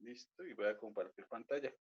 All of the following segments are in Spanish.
Listo, y voy a compartir pantalla.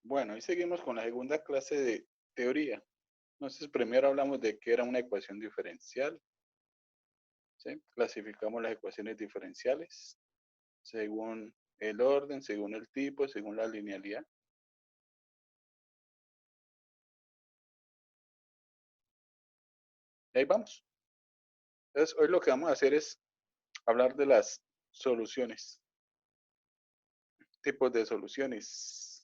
Bueno, y seguimos con la segunda clase de teoría. Entonces, primero hablamos de qué era una ecuación diferencial, ¿sí? Clasificamos las ecuaciones diferenciales según el orden, según el tipo, según la linealidad. Y ahí vamos. Entonces, hoy lo que vamos a hacer es hablar de las soluciones, tipos de soluciones.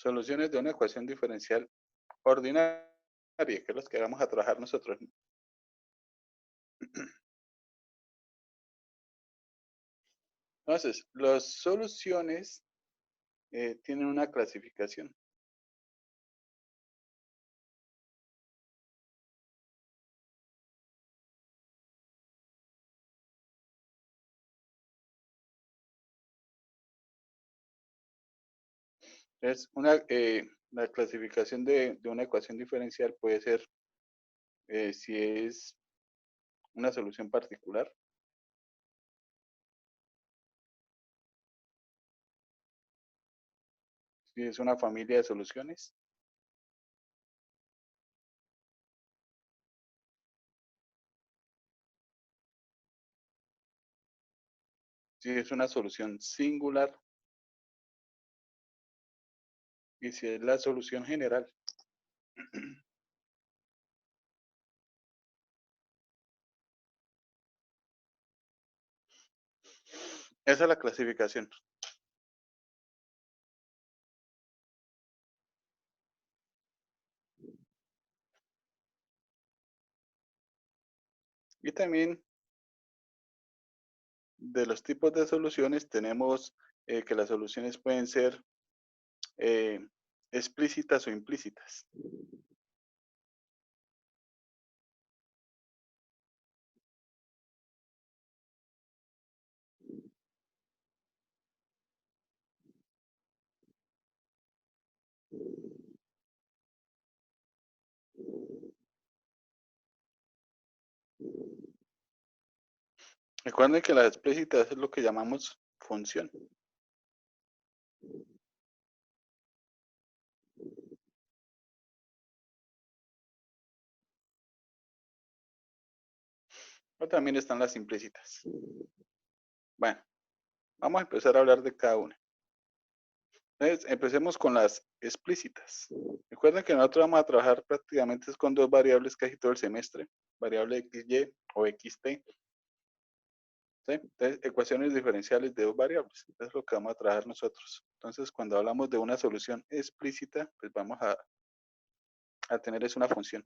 Soluciones de una ecuación diferencial ordinaria, que es las que vamos a trabajar nosotros. Entonces, las soluciones tienen una clasificación. Es la clasificación de una ecuación diferencial puede ser si es una solución particular, si es una familia de soluciones, si es una solución singular y si es la solución general. Esa es la clasificación. Y también de los tipos de soluciones tenemos que las soluciones pueden ser eh, explícitas o implícitas. Recuerden que las explícitas es lo que llamamos función. O también están las implícitas. Bueno, vamos a empezar a hablar de cada una. Entonces, empecemos con las explícitas. Recuerden que nosotros vamos a trabajar prácticamente con dos variables casi todo el semestre, variable XY o XT. ¿Sí? Entonces, ecuaciones diferenciales de dos variables. Es lo que vamos a trabajar nosotros. Entonces, cuando hablamos de una solución explícita, pues vamos a tener es una función.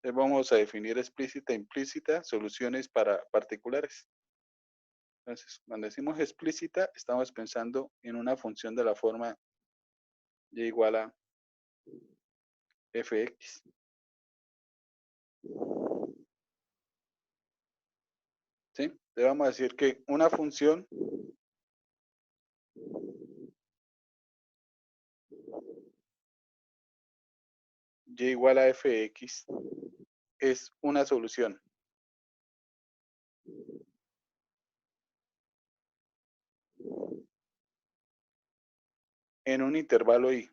Entonces, vamos a definir explícita e implícita soluciones para particulares. Entonces, cuando decimos explícita, estamos pensando en una función de la forma y igual a fx. ¿Sí? Le vamos a decir que una función y igual a fx es una solución en un intervalo y.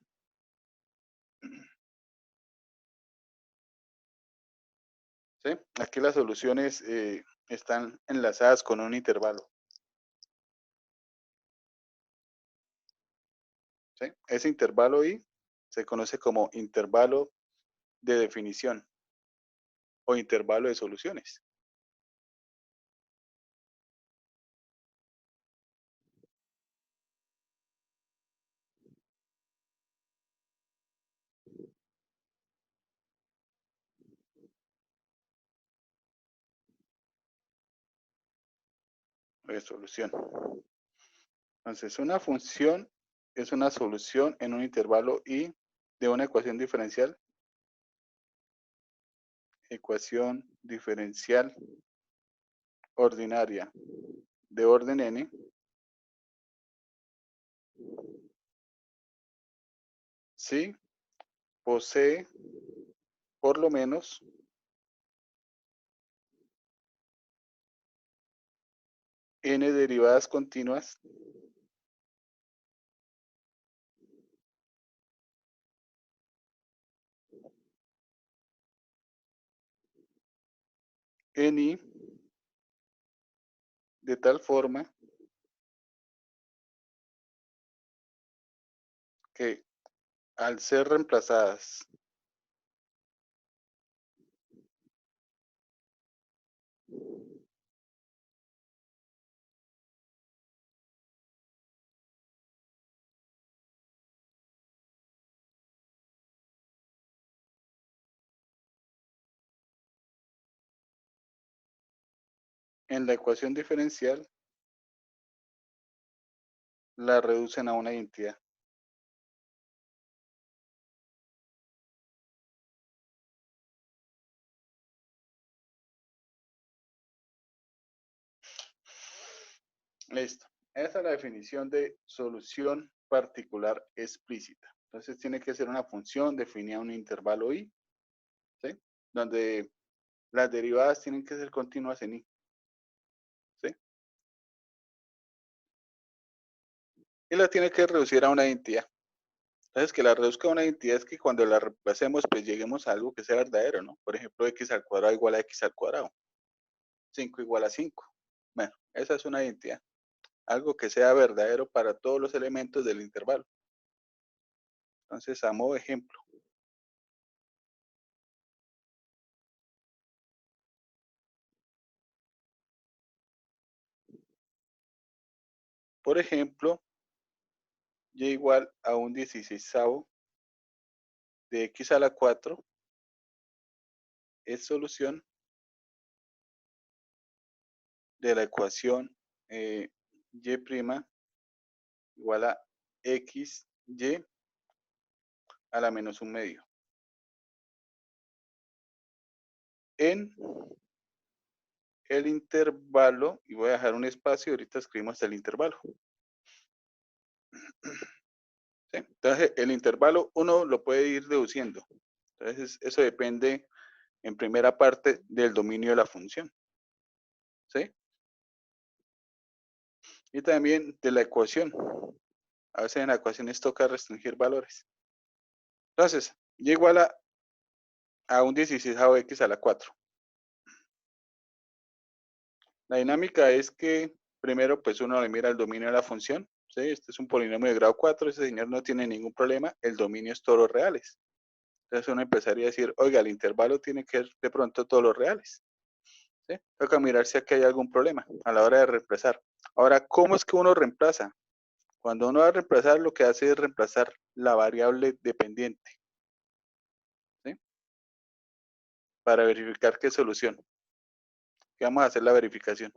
¿Sí? Aquí las soluciones están enlazadas con un intervalo. ¿sí? Ese intervalo y se conoce como intervalo de definición o intervalo de soluciones. De solución. Entonces, una función es una solución en un intervalo y de una ecuación diferencial ordinaria de orden n si posee por lo menos n derivadas continuas en i de tal forma que al ser reemplazadas en la ecuación diferencial, la reducen a una identidad. Listo. Esa es la definición de solución particular explícita. Entonces tiene que ser una función definida en un intervalo i, ¿sí? Donde las derivadas tienen que ser continuas en i, ¿sí? Y la tiene que reducir a una identidad. Entonces, que la reduzca a una identidad es que cuando la reemplacemos, pues lleguemos a algo que sea verdadero, ¿no? Por ejemplo, x al cuadrado igual a x al cuadrado. 5 igual a 5. Bueno, esa es una identidad. Algo que sea verdadero para todos los elementos del intervalo. Entonces, a modo de ejemplo, por ejemplo, y igual a un 16avo de x a la 4 es solución de la ecuación y' igual a x y a la menos un medio. En el intervalo, y voy a dejar un espacio, ahorita escribimos el intervalo. ¿Sí? Entonces, el intervalo uno lo puede ir deduciendo. Entonces, eso depende en primera parte del dominio de la función. ¿Sí? Y también de la ecuación. A veces en las ecuaciones toca restringir valores. Entonces, y igual a un 16avo x a la 4. La dinámica es que primero pues uno le mira el dominio de la función. ¿Sí? Este es un polinomio de grado 4, ese señor no tiene ningún problema, el dominio es todos los reales. Entonces uno empezaría a decir, oiga, el intervalo tiene que ser de pronto todos los reales. ¿Sí? Toca mirar si aquí hay algún problema a la hora de reemplazar. Ahora, ¿cómo es que uno reemplaza? Cuando uno va a reemplazar, lo que hace es reemplazar la variable dependiente. ¿Sí? Para verificar qué solución. ¿Qué vamos a hacer la verificación?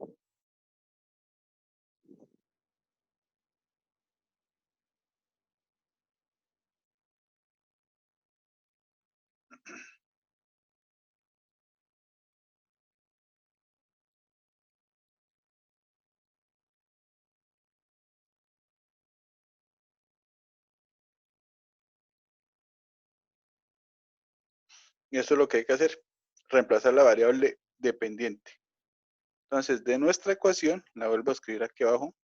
Y eso es lo que hay que hacer. Reemplazar la variable dependiente. Entonces, de nuestra ecuación, la vuelvo a escribir aquí abajo,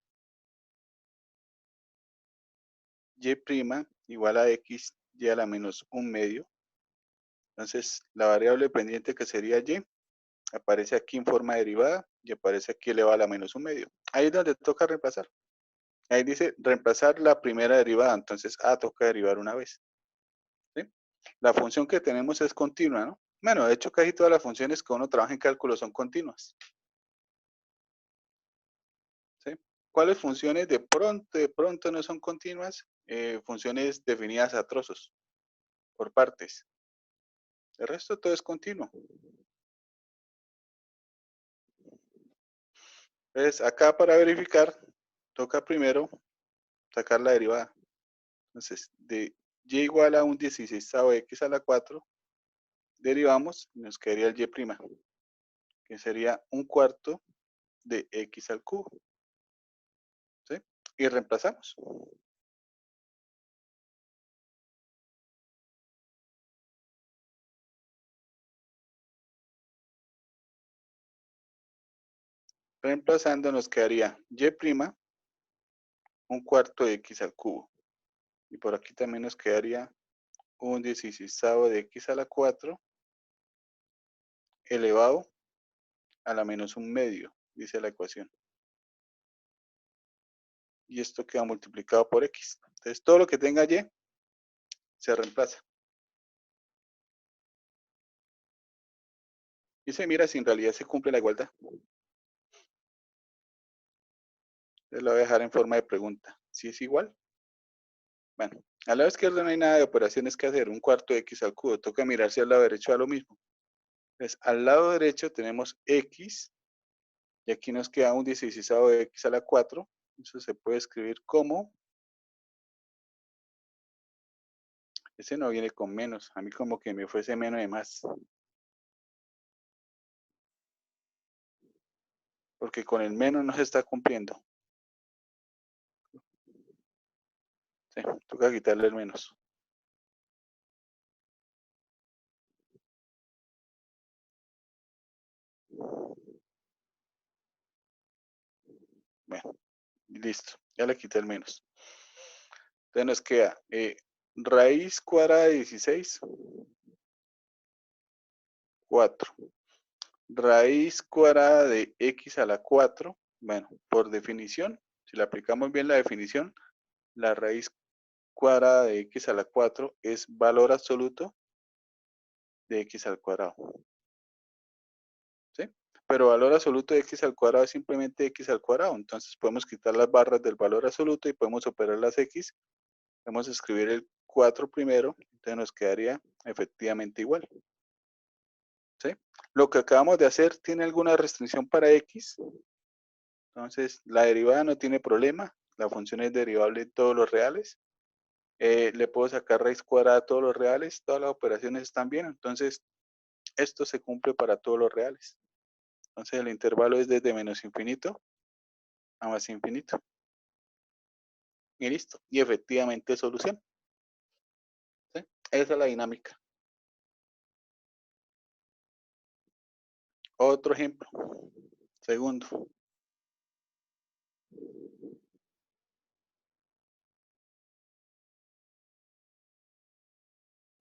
y' igual a x y a la menos un medio. Entonces, la variable dependiente que sería y, aparece aquí en forma derivada y aparece aquí elevado a la menos un medio. Ahí es donde toca reemplazar. Ahí dice reemplazar la primera derivada, entonces A toca derivar una vez. ¿Sí? La función que tenemos es continua, ¿no? Bueno, de hecho casi todas las funciones que uno trabaja en cálculo son continuas. ¿Sí? ¿Cuáles funciones de pronto no son continuas? Funciones definidas a trozos, por partes. El resto todo es continuo. Entonces, acá para verificar, toca primero sacar la derivada. Entonces, de y igual a un 16avo de x a la 4, derivamos y nos quedaría el y', que sería un cuarto de x al cubo. ¿Sí? Y reemplazamos. Reemplazando nos quedaría y', un cuarto de x al cubo. Y por aquí también nos quedaría un 16avo de x a la 4 elevado a la menos un medio, dice la ecuación. Y esto queda multiplicado por x. Entonces todo lo que tenga y se reemplaza. Y se mira si en realidad se cumple la igualdad. Entonces lo voy a dejar en forma de pregunta. ¿Si es igual? Bueno, al lado izquierdo no hay nada de operaciones que hacer. Un cuarto de x al cubo. Toca mirar si al lado derecho da lo mismo. Entonces, al lado derecho tenemos x. Y aquí nos queda un 16avo de x a la 4. Eso se puede escribir como... Ese no viene con menos. A mí como que me fuese menos de más. Porque con el menos no se está cumpliendo. Sí, toca quitarle el menos. Bueno, listo. Ya le quité el menos. Entonces nos queda raíz cuadrada de 16, 4. Raíz cuadrada de x a la 4. Bueno, por definición, si le aplicamos bien la definición, la raíz cuadrada de x a la 4 es valor absoluto de x al cuadrado. ¿Sí? Pero valor absoluto de x al cuadrado es simplemente x al cuadrado. Entonces podemos quitar las barras del valor absoluto y podemos operar las x. Podemos escribir el 4 primero, entonces nos quedaría efectivamente igual. ¿Sí? Lo que acabamos de hacer tiene alguna restricción para x. Entonces la derivada no tiene problema. La función es derivable en todos los reales. Le puedo sacar raíz cuadrada a todos los reales. Todas las operaciones están bien. Entonces esto se cumple para todos los reales. Entonces el intervalo es desde menos infinito a más infinito. Y listo. Y efectivamente solución. ¿Sí? Esa es la dinámica. Otro ejemplo. Segundo.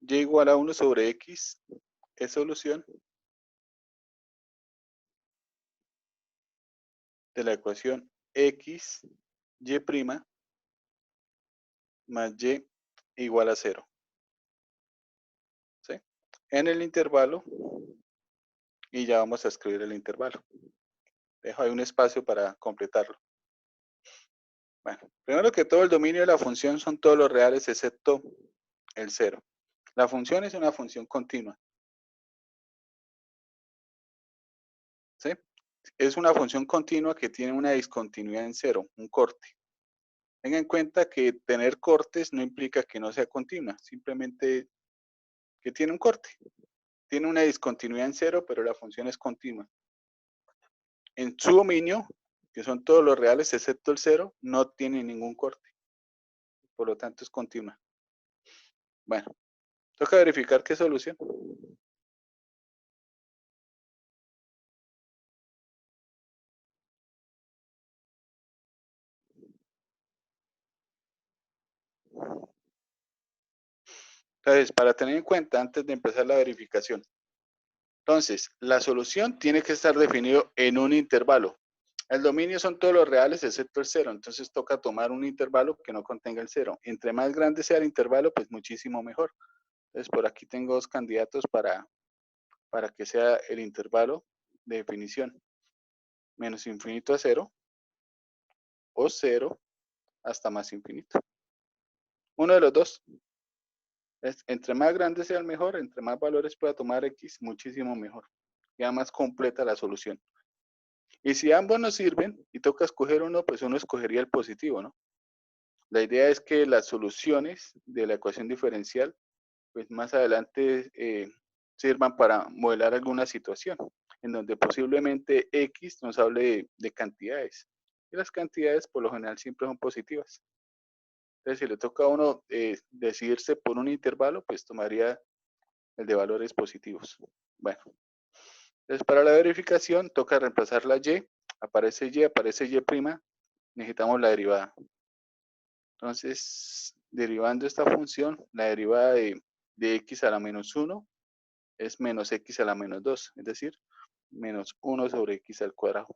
Y igual a 1 sobre x es solución de la ecuación x, y' más y igual a 0. ¿Sí? En el intervalo, y ya vamos a escribir el intervalo. Dejo ahí un espacio para completarlo. Bueno, primero que todo el dominio de la función son todos los reales excepto el 0. La función es una función continua. ¿Sí? Es una función continua que tiene una discontinuidad en 0, un corte. Tenga en cuenta que tener cortes no implica que no sea continua, simplemente que tiene un corte. Tiene una discontinuidad en 0, pero la función es continua. En su dominio, que son todos los reales excepto el 0, no tiene ningún corte. Por lo tanto, es continua. Bueno, toca verificar qué solución. Entonces, para tener en cuenta antes de empezar la verificación. Entonces, la solución tiene que estar definido en un intervalo. El dominio son todos los reales excepto el cero, entonces toca tomar un intervalo que no contenga el cero. Entre más grande sea el intervalo, pues muchísimo mejor. Entonces por aquí tengo dos candidatos para que sea el intervalo de definición. Menos infinito a cero o cero hasta más infinito. Uno de los dos. Entre más grande sea el mejor, entre más valores pueda tomar X, muchísimo mejor. Ya más completa la solución. Y si ambos nos sirven y toca escoger uno, pues uno escogería el positivo, ¿no? La idea es que las soluciones de la ecuación diferencial, pues más adelante sirvan para modelar alguna situación, en donde posiblemente X nos hable de cantidades. Y las cantidades por lo general siempre son positivas. Entonces, si le toca a uno decidirse por un intervalo, pues tomaría el de valores positivos. Bueno, entonces para la verificación toca reemplazar la y, aparece y', necesitamos la derivada. Entonces, derivando esta función, la derivada de x a la menos 1 es menos x a la menos 2, es decir, menos 1 sobre x al cuadrado.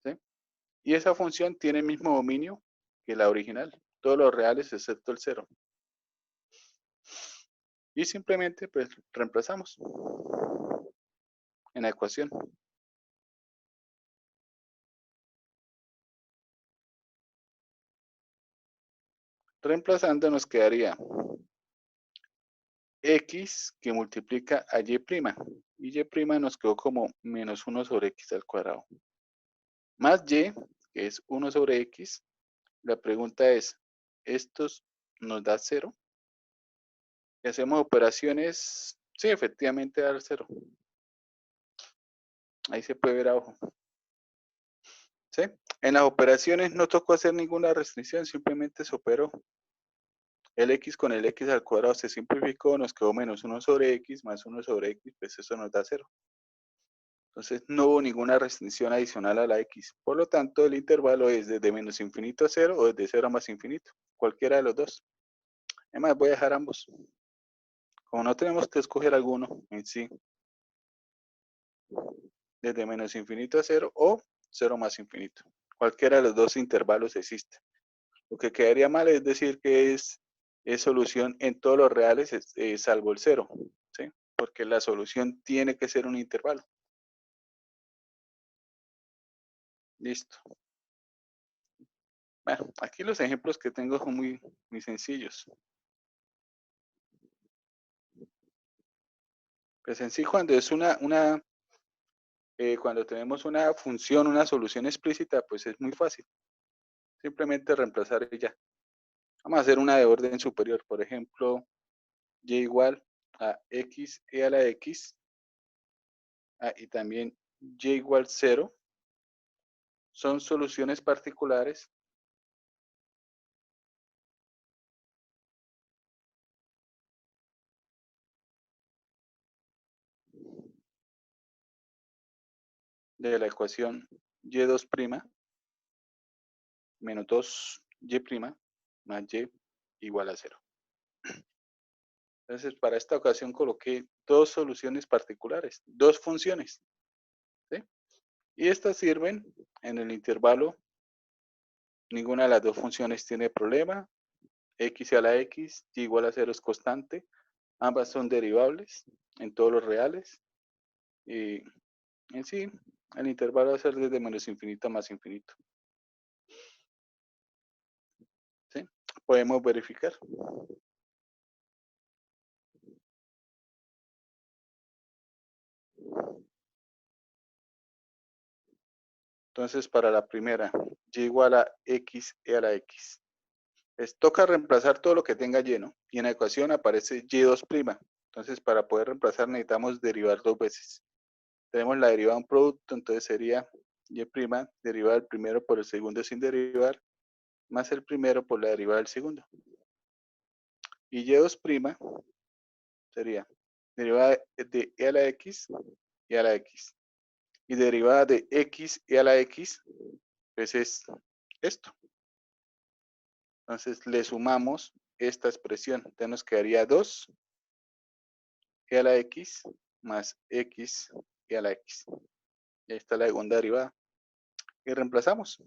¿Sí? Y esa función tiene el mismo dominio que la original, todos los reales excepto el 0. Y simplemente pues reemplazamos en la ecuación. Reemplazando nos quedaría x que multiplica a y', y y' nos quedó como menos 1 sobre x al cuadrado. Más y, que es 1 sobre x, la pregunta es, ¿estos nos da 0? Si hacemos operaciones, sí, efectivamente da 0. Ahí se puede ver abajo. ¿Sí? En las operaciones no tocó hacer ninguna restricción, simplemente se operó. El x con el x al cuadrado se simplificó, nos quedó menos 1 sobre x más 1 sobre x, pues eso nos da 0. Entonces no hubo ninguna restricción adicional a la x. Por lo tanto, el intervalo es desde menos infinito a 0 o desde 0 a más infinito. Cualquiera de los dos. Además, voy a dejar ambos. Como no tenemos que escoger alguno en sí, desde menos infinito a 0 o 0 más infinito. Cualquiera de los dos intervalos existe. Lo que quedaría mal es decir que es solución en todos los reales salvo el 0, ¿sí? Porque la solución tiene que ser un intervalo. Listo. Bueno, aquí los ejemplos que tengo son muy sencillos. Pues en sí, cuando es cuando tenemos una función, una solución explícita, pues es muy fácil. Simplemente reemplazar ella. Vamos a hacer una de orden superior, por ejemplo, y igual a x e a la x, y también y igual 0, son soluciones particulares de la ecuación y2' menos 2y' más y igual a 0. Entonces, para esta ocasión coloqué dos soluciones particulares, dos funciones, ¿sí? Y estas sirven en el intervalo, ninguna de las dos funciones tiene problema, x a la x, y igual a 0 es constante, ambas son derivables en todos los reales, y en sí, el intervalo va a ser desde menos infinito a más infinito. ¿Sí? Podemos verificar. Entonces, para la primera, y igual a x e a la x. Toca reemplazar todo lo que tenga lleno. Y en la ecuación aparece y2'. Entonces, para poder reemplazar necesitamos derivar dos veces. Tenemos la derivada de un producto, entonces sería y', derivada del primero por el segundo sin derivar, más el primero por la derivada del segundo. Y y2' sería derivada de e a la x y a la x. Y derivada de x y a la x, pues es esto. Entonces le sumamos esta expresión. Entonces nos quedaría 2 e a la x más x y a la x. Y ahí está la segunda derivada. Y reemplazamos.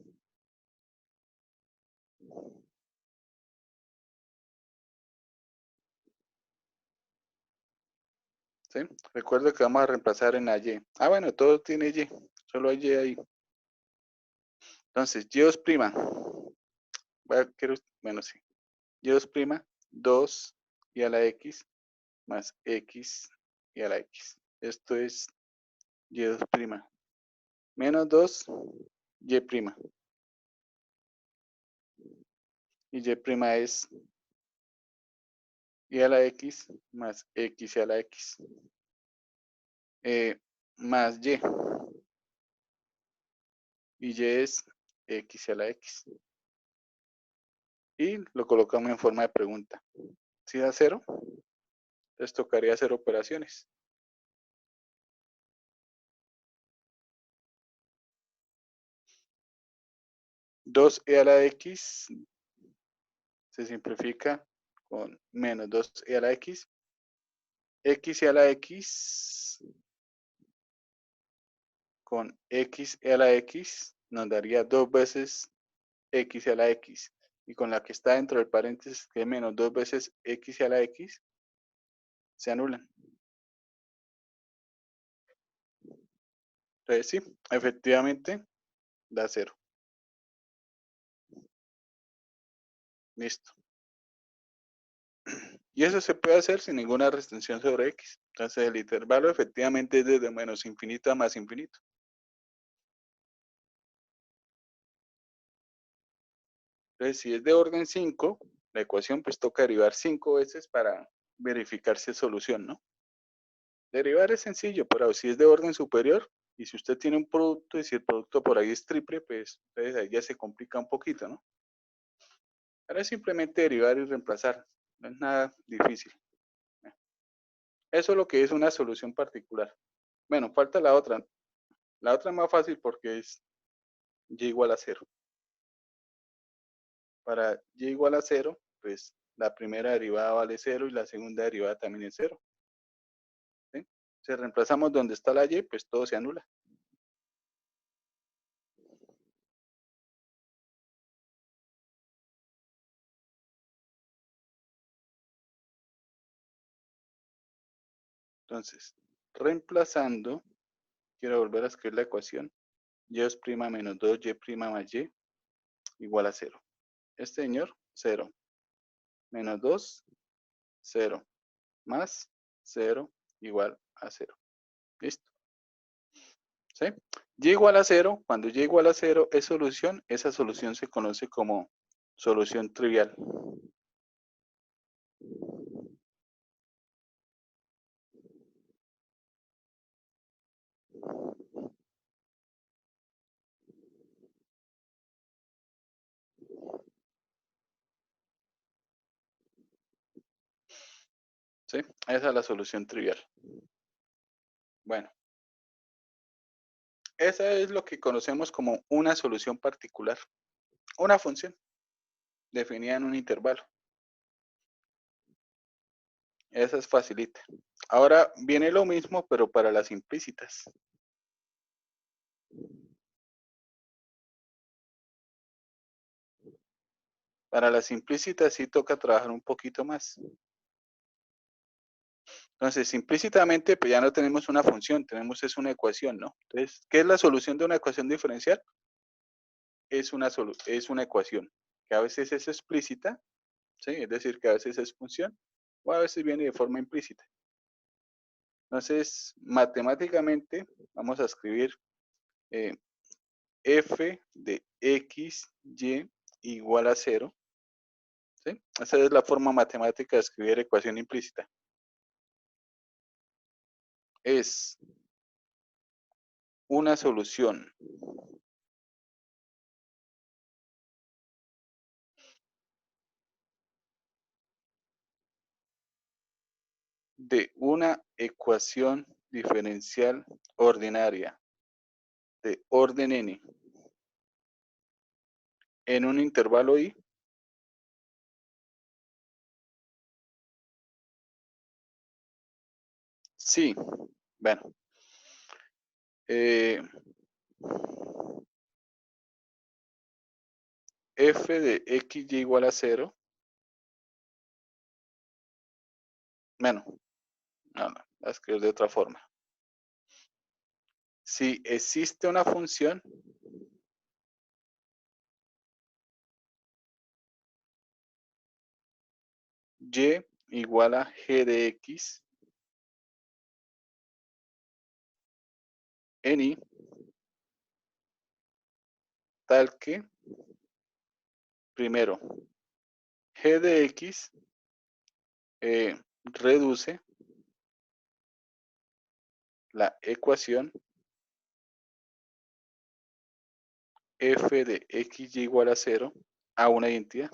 ¿Sí? Recuerda que vamos a reemplazar en la y. Ah, bueno, todo tiene y. Solo hay y ahí. Entonces, y2'. Bueno, sí. y2', 2 y a la x más x y a la x. Esto es y2'. Menos 2, y'. Y y' es y a la x más x y a la x. Más y. Y y es x y a la x. Y lo colocamos en forma de pregunta. Si da 0, les tocaría hacer operaciones. 2e a la x se simplifica con menos 2e a la x. X y a la x con x y a la x nos daría 2 veces x y a la x. Y con la que está dentro del paréntesis, que es menos 2 veces x y a la x, se anulan. Entonces sí, efectivamente da 0. Listo. Y eso se puede hacer sin ninguna restricción sobre x. Entonces el intervalo efectivamente es desde menos infinito a más infinito. Entonces si es de orden 5, la ecuación pues toca derivar 5 veces para verificar si es solución, ¿no? Derivar es sencillo, pero si es de orden superior, y si usted tiene un producto y si el producto por ahí es triple, pues entonces ahí ya se complica un poquito, ¿no? Ahora es simplemente derivar y reemplazar, no es nada difícil. Eso es lo que es una solución particular. Bueno, falta la otra. La otra es más fácil porque es y igual a 0. Para y igual a 0, pues la primera derivada vale 0 y la segunda derivada también es 0. ¿Sí? Si reemplazamos donde está la y, pues todo se anula. Entonces, reemplazando, quiero volver a escribir la ecuación. Y' menos 2y' más y igual a 0. Este señor, 0. Menos 2, 0. Más 0 igual a 0. ¿Listo? ¿Sí? Y igual a 0, cuando y igual a 0 es solución, esa solución se conoce como solución trivial. ¿Sí? Esa es la solución trivial. Bueno, esa es lo que conocemos como una solución particular. Una función definida en un intervalo. Esa es facilita. Ahora viene lo mismo, pero para las implícitas. Para las implícitas sí toca trabajar un poquito más. Entonces, implícitamente, pues ya no tenemos una función, tenemos es una ecuación, ¿no? Entonces, ¿qué es la solución de una ecuación diferencial? Es una ecuación que a veces es explícita, ¿sí? Es decir, que a veces es función o a veces viene de forma implícita. Entonces, matemáticamente, vamos a escribir f de x, y igual a 0. ¿Sí? Esa es la forma matemática de escribir ecuación implícita. Es una solución de una ecuación diferencial ordinaria de orden n en un intervalo i. Sí, bueno, f de xy igual a 0. Bueno, no, voy a escribir de otra forma. Si existe una función y igual a g de x en y, tal que, primero, g de x reduce la ecuación f de xy igual a 0 a una identidad.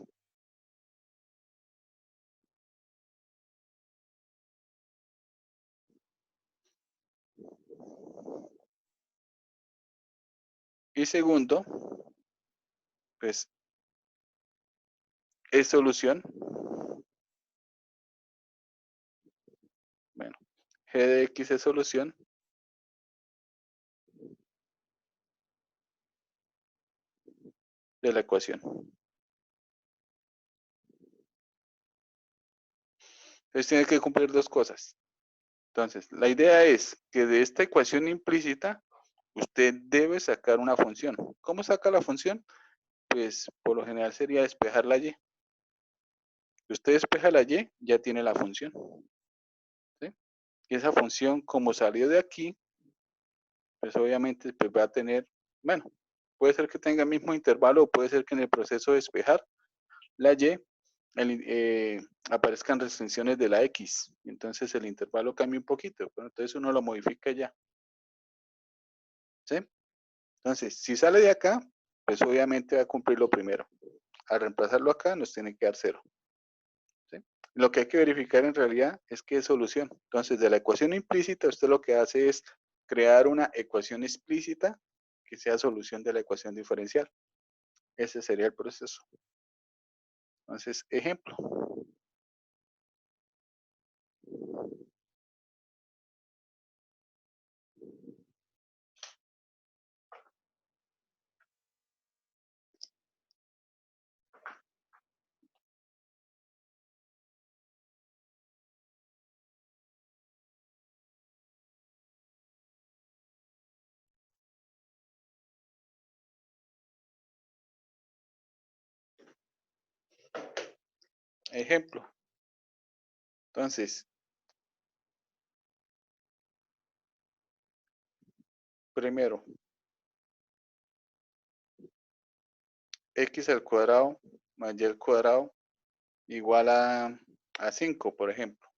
Y segundo, pues es solución. Bueno, g de x es solución de la ecuación. Entonces tiene que cumplir dos cosas. Entonces, la idea es que de esta ecuación implícita, usted debe sacar una función. ¿Cómo saca la función? Pues por lo general sería despejar la y. Si usted despeja la y, ya tiene la función. ¿Sí? Y esa función, como salió de aquí, pues obviamente pues va a tener, bueno, puede ser que tenga el mismo intervalo o puede ser que en el proceso de despejar la y aparezcan restricciones de la x. Entonces el intervalo cambia un poquito, pero entonces uno lo modifica ya. ¿Sí? Entonces, si sale de acá, pues obviamente va a cumplir lo primero. Al reemplazarlo acá nos tiene que dar 0. ¿Sí? Lo que hay que verificar en realidad es que es solución. Entonces, de la ecuación implícita, usted lo que hace es crear una ecuación explícita que sea solución de la ecuación diferencial. Ese sería el proceso. Entonces, ejemplo. Ejemplo. Entonces, primero, x al cuadrado más y al cuadrado igual a 5, por ejemplo.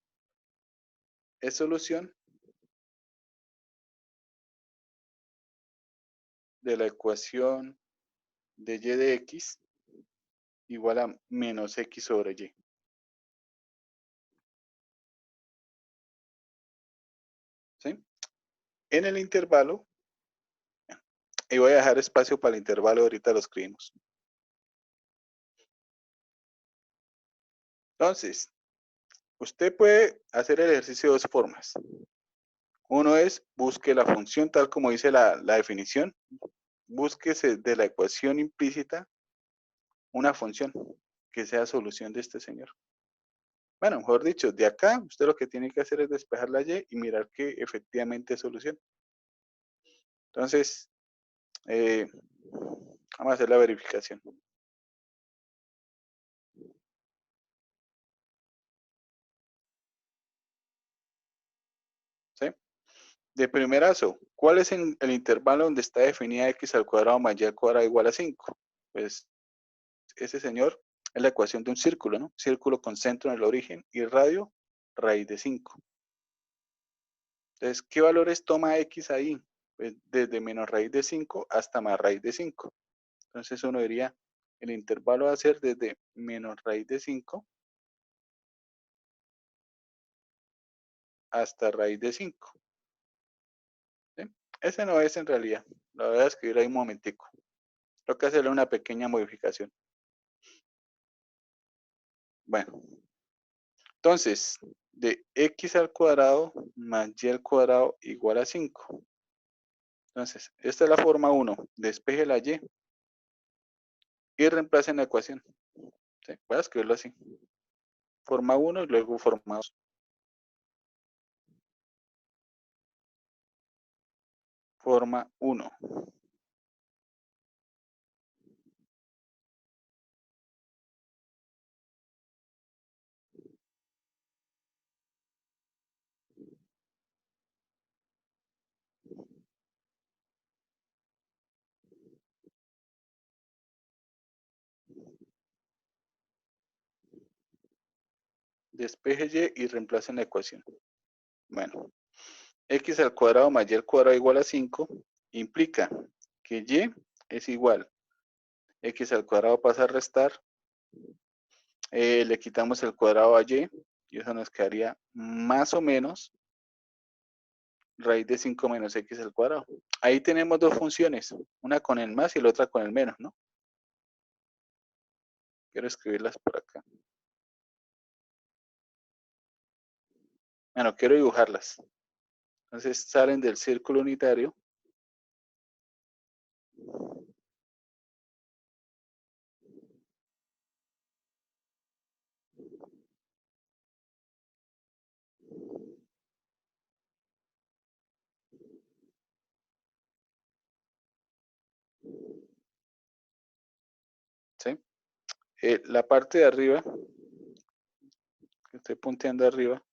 Es solución de la ecuación de y de x igual a menos x sobre y. ¿Sí? En el intervalo, y voy a dejar espacio para el intervalo, ahorita lo escribimos. Entonces, usted puede hacer el ejercicio de dos formas. Uno es, busque la función tal como dice la definición. Búsquese de la ecuación implícita una función que sea solución de este señor. Bueno, mejor dicho, de acá usted lo que tiene que hacer es despejar la y y mirar que efectivamente es solución. Entonces, vamos a hacer la verificación. ¿Sí? De primerazo, ¿cuál es el intervalo donde está definida x al cuadrado más y al cuadrado igual a 5? Pues ese señor es la ecuación de un círculo, ¿no? Círculo con centro en el origen y radio raíz de 5. Entonces, ¿qué valores toma x ahí? Pues desde menos raíz de 5 hasta más raíz de 5. Entonces uno diría, el intervalo va a ser desde menos raíz de 5 hasta raíz de 5. ¿Sí? Ese no es en realidad. Lo voy a escribir ahí un momentico. Tengo que hacerle una pequeña modificación. Bueno, entonces, de x al cuadrado más y al cuadrado igual a 5. Entonces, esta es la forma 1. Despeje la y reemplace en la ecuación. ¿Sí? Voy a escribirlo así. Forma 1 y luego forma 2. Forma 1. Despeje y reemplace en la ecuación. Bueno, x al cuadrado más y al cuadrado igual a 5 implica que y es igual. X al cuadrado pasa a restar. Le quitamos el cuadrado a y eso nos quedaría más o menos raíz de 5 menos x al cuadrado. Ahí tenemos dos funciones, una con el más y la otra con el menos, ¿no? Quiero escribirlas por acá. Bueno, quiero dibujarlas. Entonces salen del círculo unitario. ¿Sí? La parte de arriba, que estoy punteando arriba,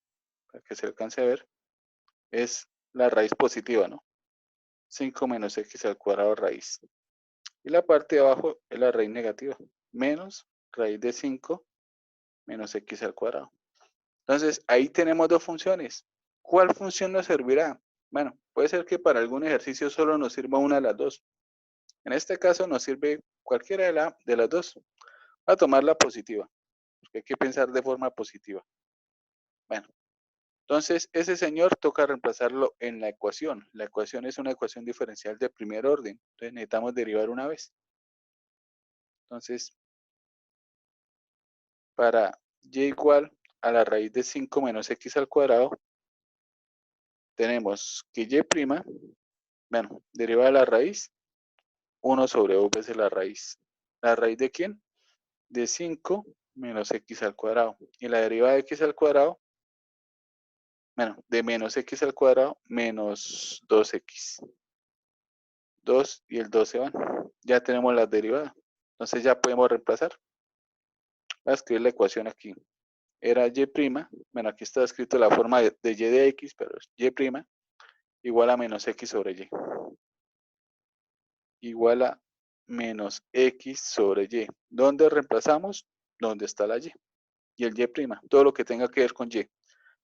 para que se alcance a ver, es la raíz positiva, ¿no? 5 menos x al cuadrado raíz. Y la parte de abajo es la raíz negativa, menos raíz de 5 menos x al cuadrado. Entonces, ahí tenemos dos funciones. ¿Cuál función nos servirá? Bueno, puede ser que para algún ejercicio solo nos sirva una de las dos. En este caso nos sirve cualquiera de las dos. Voy a tomar la positiva, porque hay que pensar de forma positiva. Bueno, entonces ese señor toca reemplazarlo en la ecuación. La ecuación es una ecuación diferencial de primer orden. Entonces necesitamos derivar una vez. Entonces, para y igual a la raíz de 5 menos x al cuadrado, tenemos que y', bueno, deriva de la raíz, 1 sobre 2 veces la raíz. ¿La raíz de quién? De 5 menos x al cuadrado. Y la derivada de x al cuadrado, bueno, de menos x al cuadrado menos 2x. 2 y el 2 se van. Ya tenemos la derivada. Entonces ya podemos reemplazar. Voy a escribir la ecuación aquí. Era y', bueno, aquí está escrito la forma de y de x, pero es y' igual a menos x sobre y. Igual a menos x sobre y. ¿Dónde reemplazamos? ¿Dónde está la y? Y el y', todo lo que tenga que ver con y.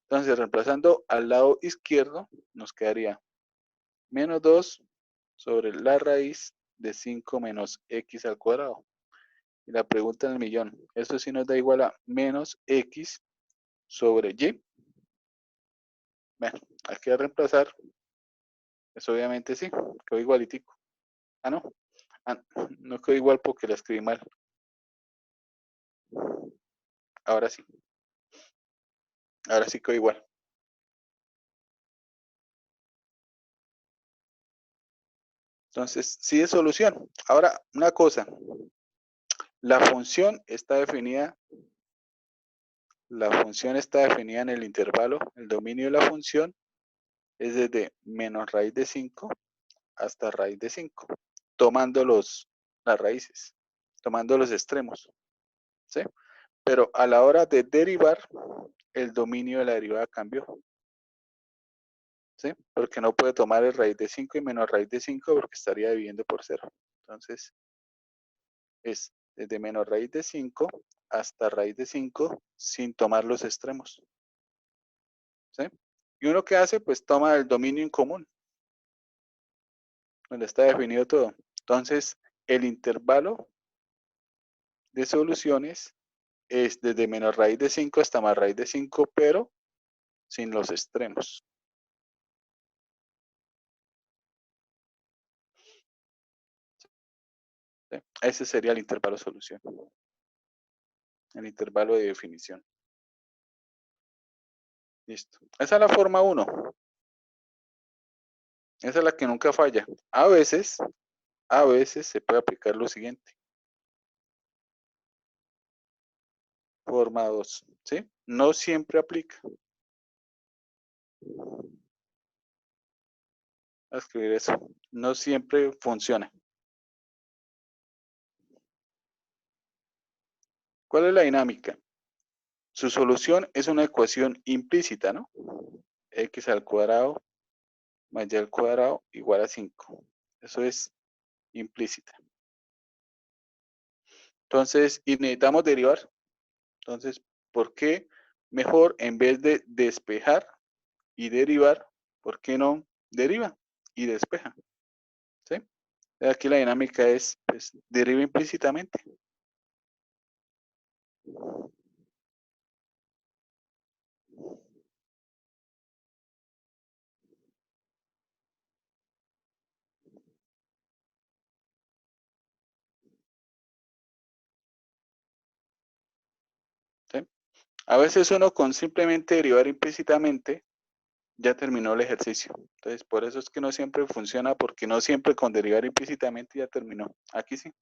Entonces, reemplazando al lado izquierdo, nos quedaría menos 2 sobre la raíz de 5 menos x al cuadrado. Y la pregunta en el millón, ¿esto sí nos da igual a menos x sobre y? Bueno, hay que reemplazar. Eso obviamente sí, quedó igualitico. Ah, no. Ah, no quedó igual porque la escribí mal. Ahora sí. Ahora sí quedó igual. Entonces, sí es solución. Ahora, una cosa. La función está definida en el intervalo. El dominio de la función es desde menos raíz de 5 hasta raíz de 5, tomando las raíces, tomando los extremos. ¿Sí? Pero a la hora de derivar, el dominio de la derivada cambió. ¿Sí? Porque no puede tomar el raíz de 5 y menos raíz de 5 porque estaría dividiendo por 0. Entonces, es desde menos raíz de 5 hasta raíz de 5 sin tomar los extremos. ¿Sí? Y uno que hace, pues toma el dominio en común, donde está definido todo. Entonces, el intervalo de soluciones es desde menos raíz de 5 hasta más raíz de 5, pero sin los extremos. ¿Sí? Ese sería el intervalo de solución. El intervalo de definición. Listo. Esa es la forma 1. Esa es la que nunca falla. A veces se puede aplicar lo siguiente. Forma 2, ¿sí? No siempre aplica. A escribir eso. No siempre funciona. ¿Cuál es la dinámica? Su solución es una ecuación implícita, ¿no? X al cuadrado más y al cuadrado igual a 5. Eso es implícita. Entonces, y necesitamos derivar. Entonces, ¿por qué mejor en vez de despejar y derivar, por qué no deriva y despeja? ¿Sí? Aquí la dinámica es, pues, deriva implícitamente. ¿Sí? A veces uno con simplemente derivar implícitamente ya terminó el ejercicio. Entonces, por eso es que no siempre funciona, porque no siempre con derivar implícitamente ya terminó. Aquí sí.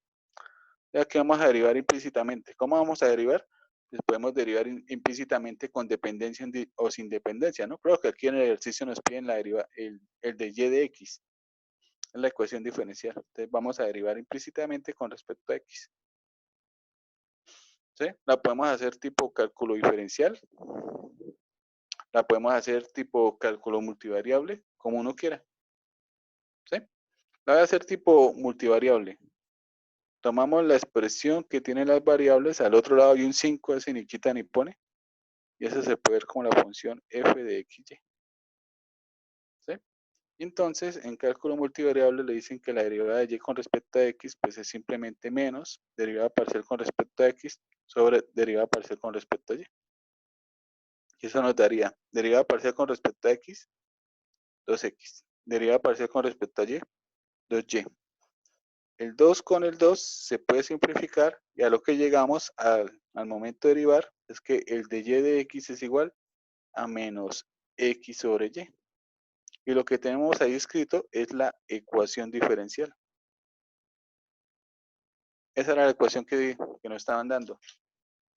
Ya que vamos a derivar implícitamente. ¿Cómo vamos a derivar? Pues podemos derivar implícitamente con dependencia o sin dependencia, ¿no? Creo que aquí en el ejercicio nos piden la deriva, el de y de x, es la ecuación diferencial. Entonces vamos a derivar implícitamente con respecto a x. ¿Sí? La podemos hacer tipo cálculo diferencial. La podemos hacer tipo cálculo multivariable, como uno quiera. ¿Sí? La voy a hacer tipo multivariable. Tomamos la expresión que tiene las variables, al otro lado hay un 5, ese ni quita ni pone, y eso se puede ver como la función f de xy. ¿Sí? Entonces, en cálculo multivariable le dicen que la derivada de y con respecto a x, pues es simplemente menos derivada parcial con respecto a x sobre derivada parcial con respecto a y. Y eso nos daría derivada parcial con respecto a x, 2x. Derivada parcial con respecto a y, 2y. El 2 con el 2 se puede simplificar y a lo que llegamos al momento de derivar es que el de y de x es igual a menos x sobre y. Y lo que tenemos ahí escrito es la ecuación diferencial. Esa era la ecuación que nos estaban dando.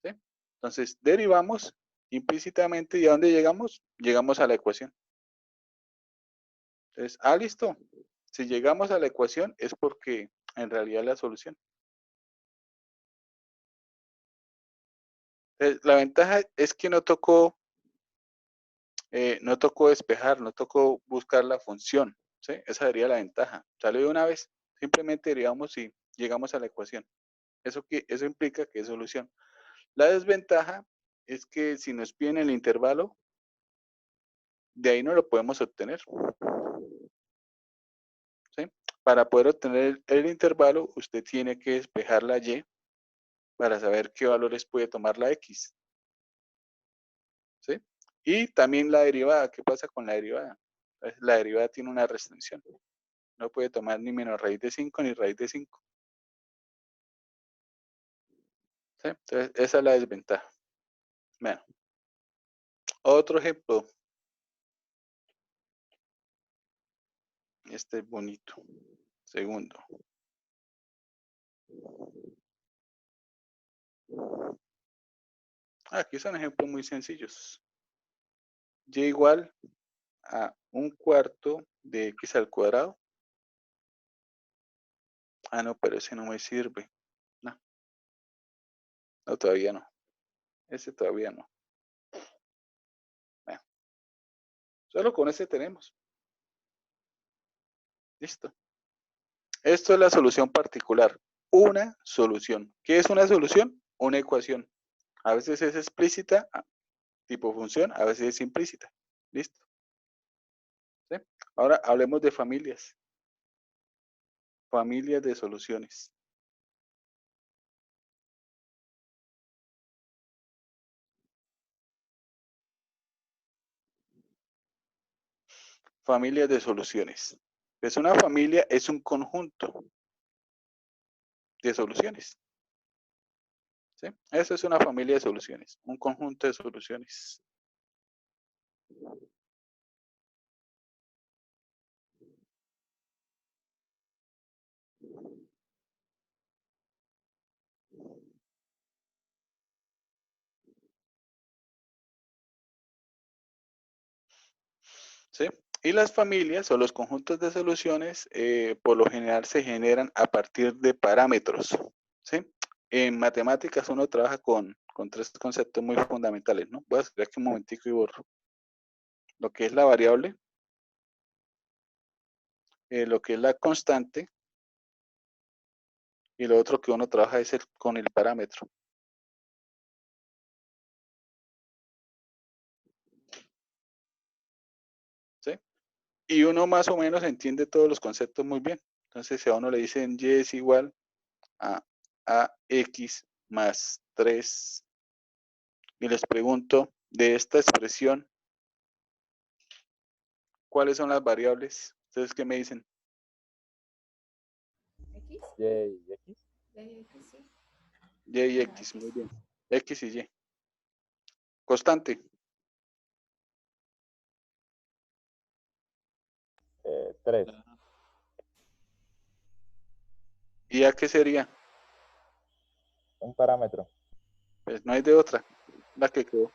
¿Sí? Entonces, derivamos implícitamente y ¿a dónde llegamos? Llegamos a la ecuación. Entonces, listo. Si llegamos a la ecuación es porque en realidad es la solución. Entonces, la ventaja es que no tocó despejar, no tocó buscar la función. ¿Sí? Esa sería la ventaja. Salió de una vez. Simplemente derivamos y llegamos a la ecuación. Eso implica que es solución. La desventaja es que si nos piden el intervalo, de ahí no lo podemos obtener. ¿Sí? Para poder obtener el intervalo, usted tiene que despejar la y para saber qué valores puede tomar la x. ¿Sí? Y también la derivada. ¿Qué pasa con la derivada? La derivada tiene una restricción. No puede tomar ni menos raíz de 5 ni raíz de 5. ¿Sí? Entonces, esa es la desventaja. Bueno, otro ejemplo. Este es bonito. Segundo. Aquí son ejemplos muy sencillos. Y igual a un cuarto de x al cuadrado. No, pero ese no me sirve. No, no, todavía no. Ese todavía no. Bueno, solo con ese tenemos. Listo. Esto es la solución particular. Una solución. ¿Qué es una solución? Una ecuación. A veces es explícita, tipo función, a veces es implícita. Listo. ¿Sí? Ahora hablemos de familias. Familias de soluciones. Familias de soluciones. Pues una familia es un conjunto de soluciones. ¿Sí? Eso es una familia de soluciones, un conjunto de soluciones. ¿sí? Y las familias o los conjuntos de soluciones por lo general se generan a partir de parámetros, ¿sí? En matemáticas uno trabaja con tres conceptos muy fundamentales, ¿no? Voy a esperar aquí un momentico y borro. Lo que es la variable, lo que es la constante, y lo otro que uno trabaja es con el parámetro. ¿Sí? Y uno más o menos entiende todos los conceptos muy bien. Entonces, si a uno le dicen y es igual a ax más 3, y les pregunto, de esta expresión, ¿cuáles son las variables? ¿Ustedes qué me dicen? X. Y y X. X, sí. Y y Bueno, x, X. muy bien. X y y. Constante. 3. ¿Y a qué sería? Un parámetro. Pues no hay de otra. La que quedó.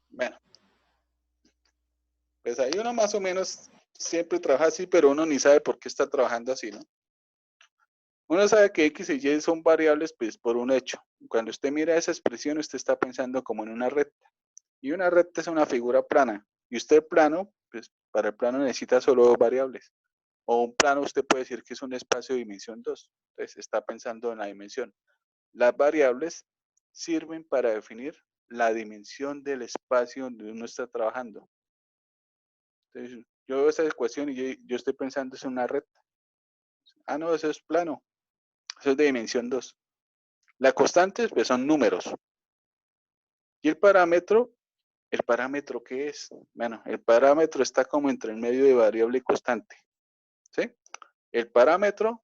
Bueno, pues ahí uno más o menos siempre trabaja así, pero uno ni sabe por qué está trabajando así, ¿no? Uno sabe que X y Y son variables pues por un hecho. Cuando usted mira esa expresión, usted está pensando como en una recta. Y una recta es una figura plana. Y usted plano, pues para el plano necesita solo dos variables. O un plano usted puede decir que es un espacio de dimensión 2. Entonces está pensando en la dimensión. Las variables sirven para definir la dimensión del espacio donde uno está trabajando. Entonces, yo veo esa ecuación y yo estoy pensando es una recta. Ah, no, eso es plano. Eso es de dimensión 2. La constante, pues son números. Y el parámetro ¿qué es? Bueno, el parámetro está como entre el medio de variable y constante. ¿Sí? El parámetro,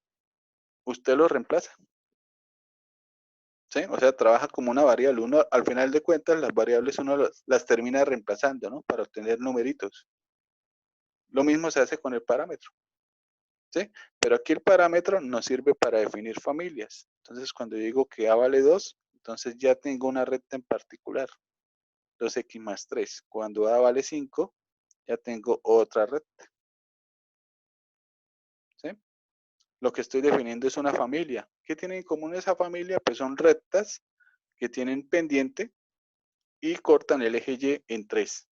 usted lo reemplaza. ¿Sí? O sea, trabaja como una variable. Uno, al final de cuentas, las variables uno las termina reemplazando, ¿no? Para obtener numeritos. Lo mismo se hace con el parámetro. ¿Sí? Pero aquí el parámetro nos sirve para definir familias. Entonces, cuando digo que A vale 2, entonces ya tengo una recta en particular. 2x más 3. Cuando A vale 5, ya tengo otra recta. ¿Sí? Lo que estoy definiendo es una familia. ¿Qué tiene en común esa familia? Pues son rectas que tienen pendiente y cortan el eje Y en 3.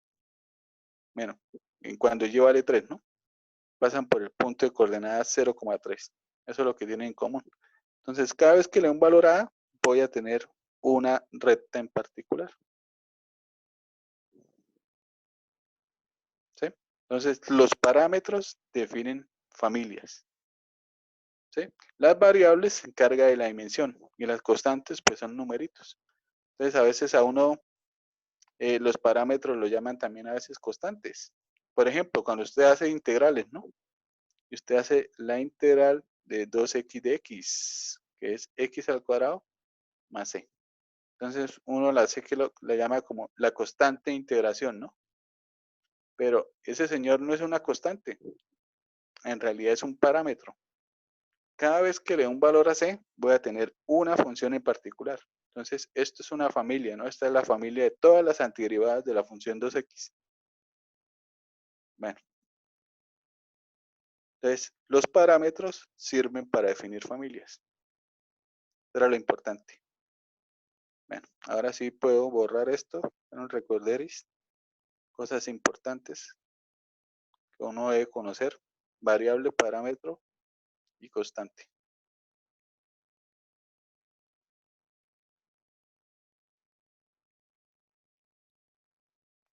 Bueno, en cuando Y vale 3, ¿no? Pasan por el punto de coordenadas 0,3. Eso es lo que tienen en común. Entonces, cada vez que le doy un valor a, voy a tener una recta en particular. ¿Sí? Entonces, los parámetros definen familias. ¿Sí? Las variables se encarga de la dimensión y las constantes pues son numeritos. Entonces, a veces a uno los parámetros lo llaman también a veces constantes. Por ejemplo, cuando usted hace integrales, ¿no? Y usted hace la integral de 2x de x, que es x al cuadrado más c. Entonces, uno la hace que le llama como la constante de integración, ¿no? Pero ese señor no es una constante, en realidad es un parámetro. Cada vez que le doy un valor a c, voy a tener una función en particular. Entonces, esto es una familia, ¿no? Esta es la familia de todas las antiderivadas de la función 2x. Bueno, entonces, los parámetros sirven para definir familias. Eso era lo importante. Bueno, ahora sí puedo borrar esto. No recorderis. Cosas importantes que uno debe conocer. Variable, parámetro y constante.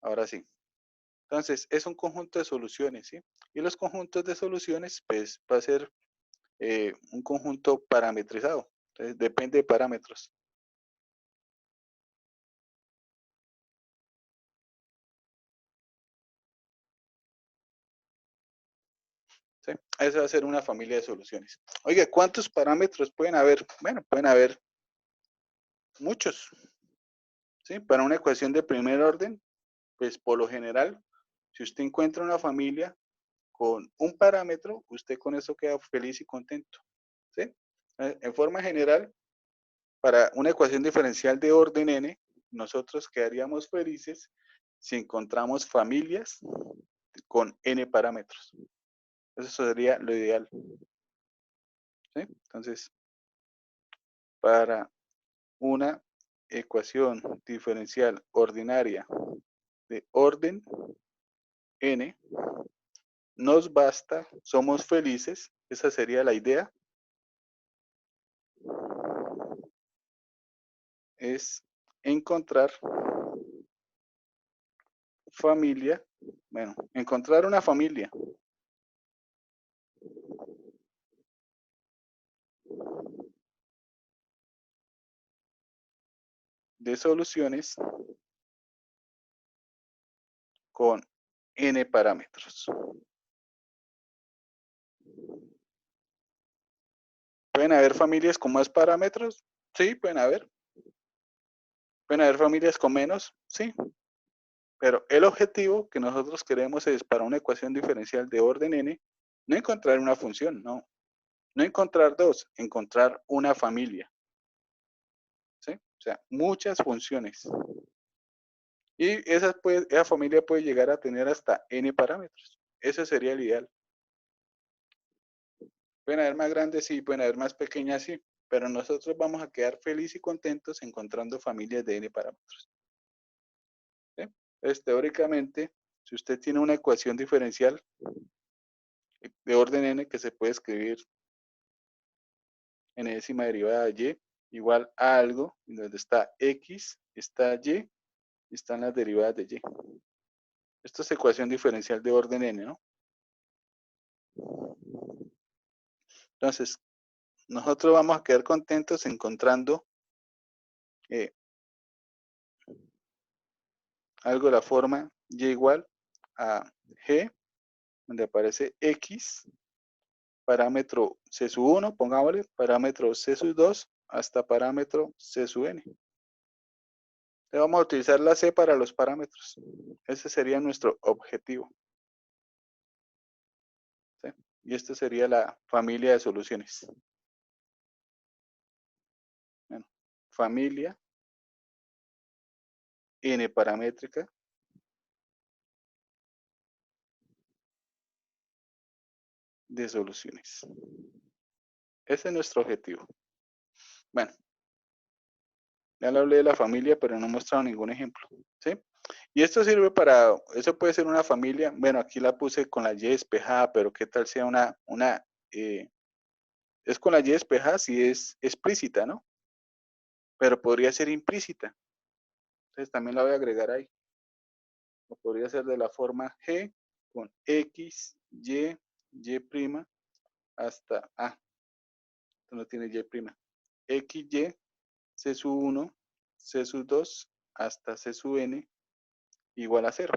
Ahora sí. Entonces, es un conjunto de soluciones, ¿sí? Y los conjuntos de soluciones, pues, va a ser un conjunto parametrizado. Entonces, depende de parámetros. ¿Sí? Esa va a ser una familia de soluciones. Oiga, ¿cuántos parámetros pueden haber? Bueno, pueden haber muchos. ¿Sí? Para una ecuación de primer orden, pues por lo general, si usted encuentra una familia, con un parámetro, usted con eso queda feliz y contento. ¿Sí? En forma general, para una ecuación diferencial de orden n, nosotros quedaríamos felices si encontramos familias con n parámetros. Eso sería lo ideal. ¿Sí? Entonces, para una ecuación diferencial ordinaria de orden n, nos basta, somos felices, esa sería la idea, es encontrar familia, bueno, encontrar una familia de soluciones con n parámetros. ¿Pueden haber familias con más parámetros? Sí, pueden haber. ¿Pueden haber familias con menos? Sí. Pero el objetivo que nosotros queremos es, para una ecuación diferencial de orden n, no encontrar una función, no. No encontrar dos, encontrar una familia. ¿Sí? O sea, muchas funciones. Y esa familia puede llegar a tener hasta n parámetros. Ese sería el ideal. Pueden haber más grandes, sí, pueden haber más pequeñas, sí. Pero nosotros vamos a quedar felices y contentos encontrando familias de n parámetros. ¿Sí? Entonces, teóricamente, si usted tiene una ecuación diferencial de orden n que se puede escribir en enésima derivada de y igual a algo, donde está x, está y están las derivadas de y. Esto es ecuación diferencial de orden n, ¿no? Entonces, nosotros vamos a quedar contentos encontrando algo de la forma y igual a g, donde aparece x, parámetro c sub 1, pongámosle, parámetro c sub 2, hasta parámetro c sub n. Entonces vamos a utilizar la c para los parámetros. Ese sería nuestro objetivo. ¿Sí? Y esta sería la familia de soluciones. Bueno, familia n paramétrica de soluciones. Ese es nuestro objetivo. Bueno, ya le hablé de la familia, pero no he mostrado ningún ejemplo. ¿Sí? Y esto sirve para, eso puede ser una familia, bueno, aquí la puse con la y despejada, pero qué tal sea es con la y despejada si es explícita, ¿no? Pero podría ser implícita. Entonces también la voy a agregar ahí. O podría ser de la forma g con x, y, y' hasta a. Esto no tiene y'. X, y, c sub 1, c sub 2 hasta c sub n igual a 0.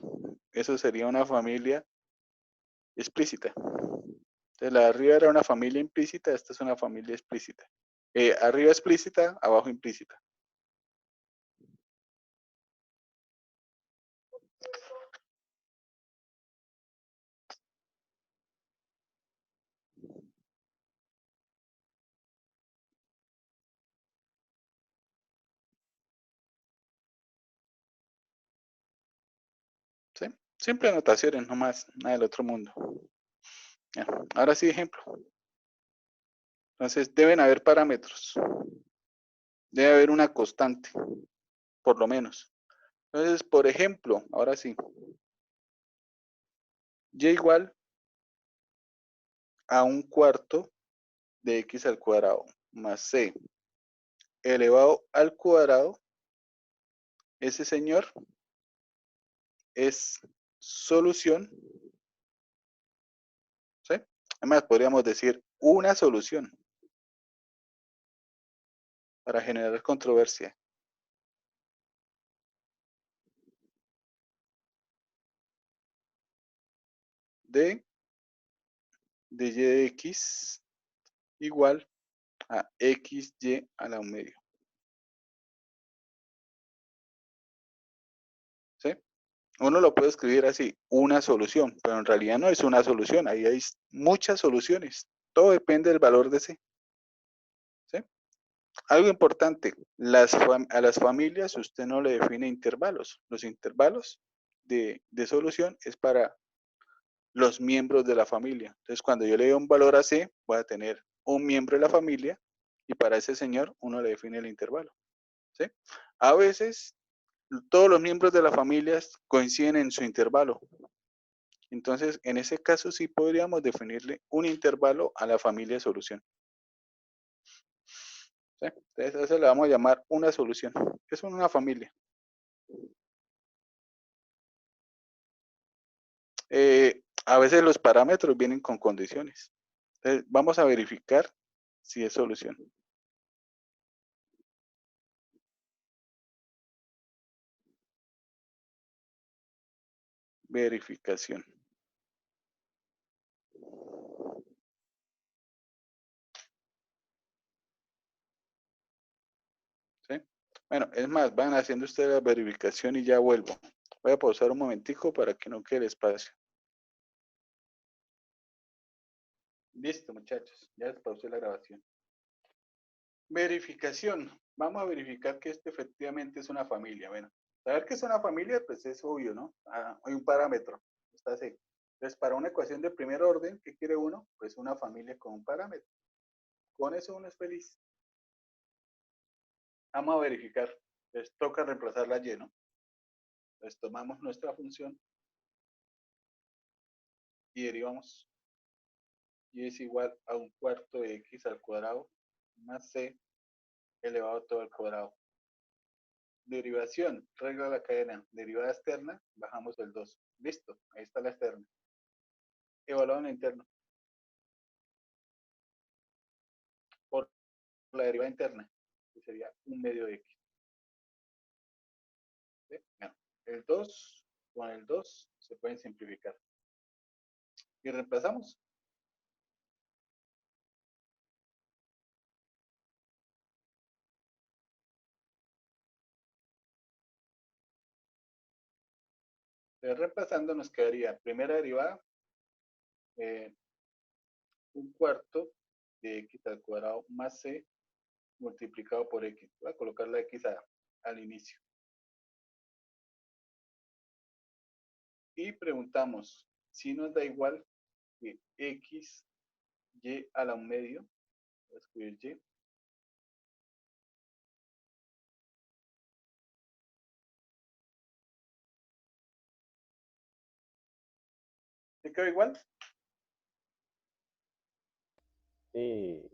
Eso sería una familia explícita. Entonces la de arriba era una familia implícita, esta es una familia explícita. Arriba explícita, abajo implícita. ¿Sí? Simple anotaciones, no más, nada del otro mundo. Ya, ahora sí, ejemplo. Entonces deben haber parámetros. Debe haber una constante, por lo menos. Entonces, por ejemplo, ahora sí. Y igual a un cuarto de x al cuadrado más c elevado al cuadrado. Ese señor es solución. ¿Sí? Además, podríamos decir una solución para generar controversia. De y de x igual a xy a la 1 medio. ¿Sí? Uno lo puede escribir así, una solución, pero en realidad no es una solución, ahí hay muchas soluciones. Todo depende del valor de C. ¿Sí? Algo importante, a las familias usted no le define intervalos. Los intervalos de solución es para los miembros de la familia. Entonces, cuando yo le doy un valor a C, voy a tener un miembro de la familia y para ese señor uno le define el intervalo. ¿Sí? A veces todos los miembros de la familia coinciden en su intervalo. Entonces, en ese caso sí podríamos definirle un intervalo a la familia solución. ¿Sí? Entonces, a eso le vamos a llamar una solución. Es una familia. A veces los parámetros vienen con condiciones. Entonces, vamos a verificar si es solución. Verificación. ¿Sí? Bueno, es más, van haciendo ustedes la verificación y ya vuelvo. Voy a pausar un momentico para que no quede espacio. Listo, muchachos. Ya pausé la grabación. Verificación. Vamos a verificar que esto efectivamente es una familia. Bueno, saber que es una familia, pues es obvio, ¿no? Hay un parámetro. Está así. Entonces, para una ecuación de primer orden, ¿qué quiere uno? Pues una familia con un parámetro. Con eso uno es feliz. Vamos a verificar. Les toca reemplazar la y, ¿no? Entonces, tomamos nuestra función y derivamos. Y es igual a un cuarto de x al cuadrado más c elevado todo al cuadrado. Derivación, regla de la cadena, derivada externa, bajamos el 2. Listo, ahí está la externa. Evaluado en la interna. Por la derivada interna, que sería un medio de x. ¿Sí? Bueno, el 2 con el 2 se pueden simplificar. Y reemplazamos. Reemplazando nos quedaría primera derivada, un cuarto de x al cuadrado más c multiplicado por x. Voy a colocar la x al inicio. Y preguntamos si nos da igual que x y a la un medio. Voy a escribir y. ¿Te quedó igual? Sí.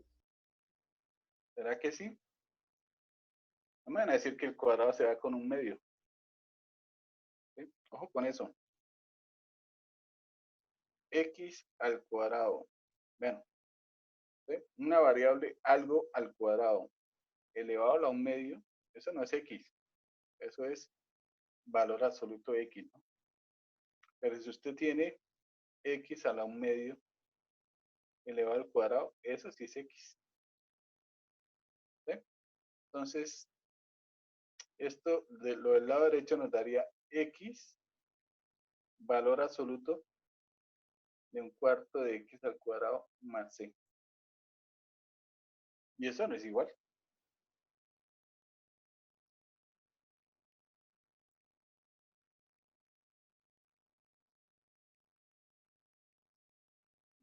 ¿Será que sí? No me van a decir que el cuadrado se va con un medio. ¿Sí? Ojo con eso. X al cuadrado. Bueno, ¿sí? Una variable algo al cuadrado elevado a la un medio. Eso no es X. Eso es valor absoluto de X, ¿no? Pero si usted tiene X a la un medio elevado al cuadrado, eso sí es X. ¿Sí? Entonces, esto de lo del lado derecho nos daría X valor absoluto de un cuarto de X al cuadrado más C. Y eso no es igual.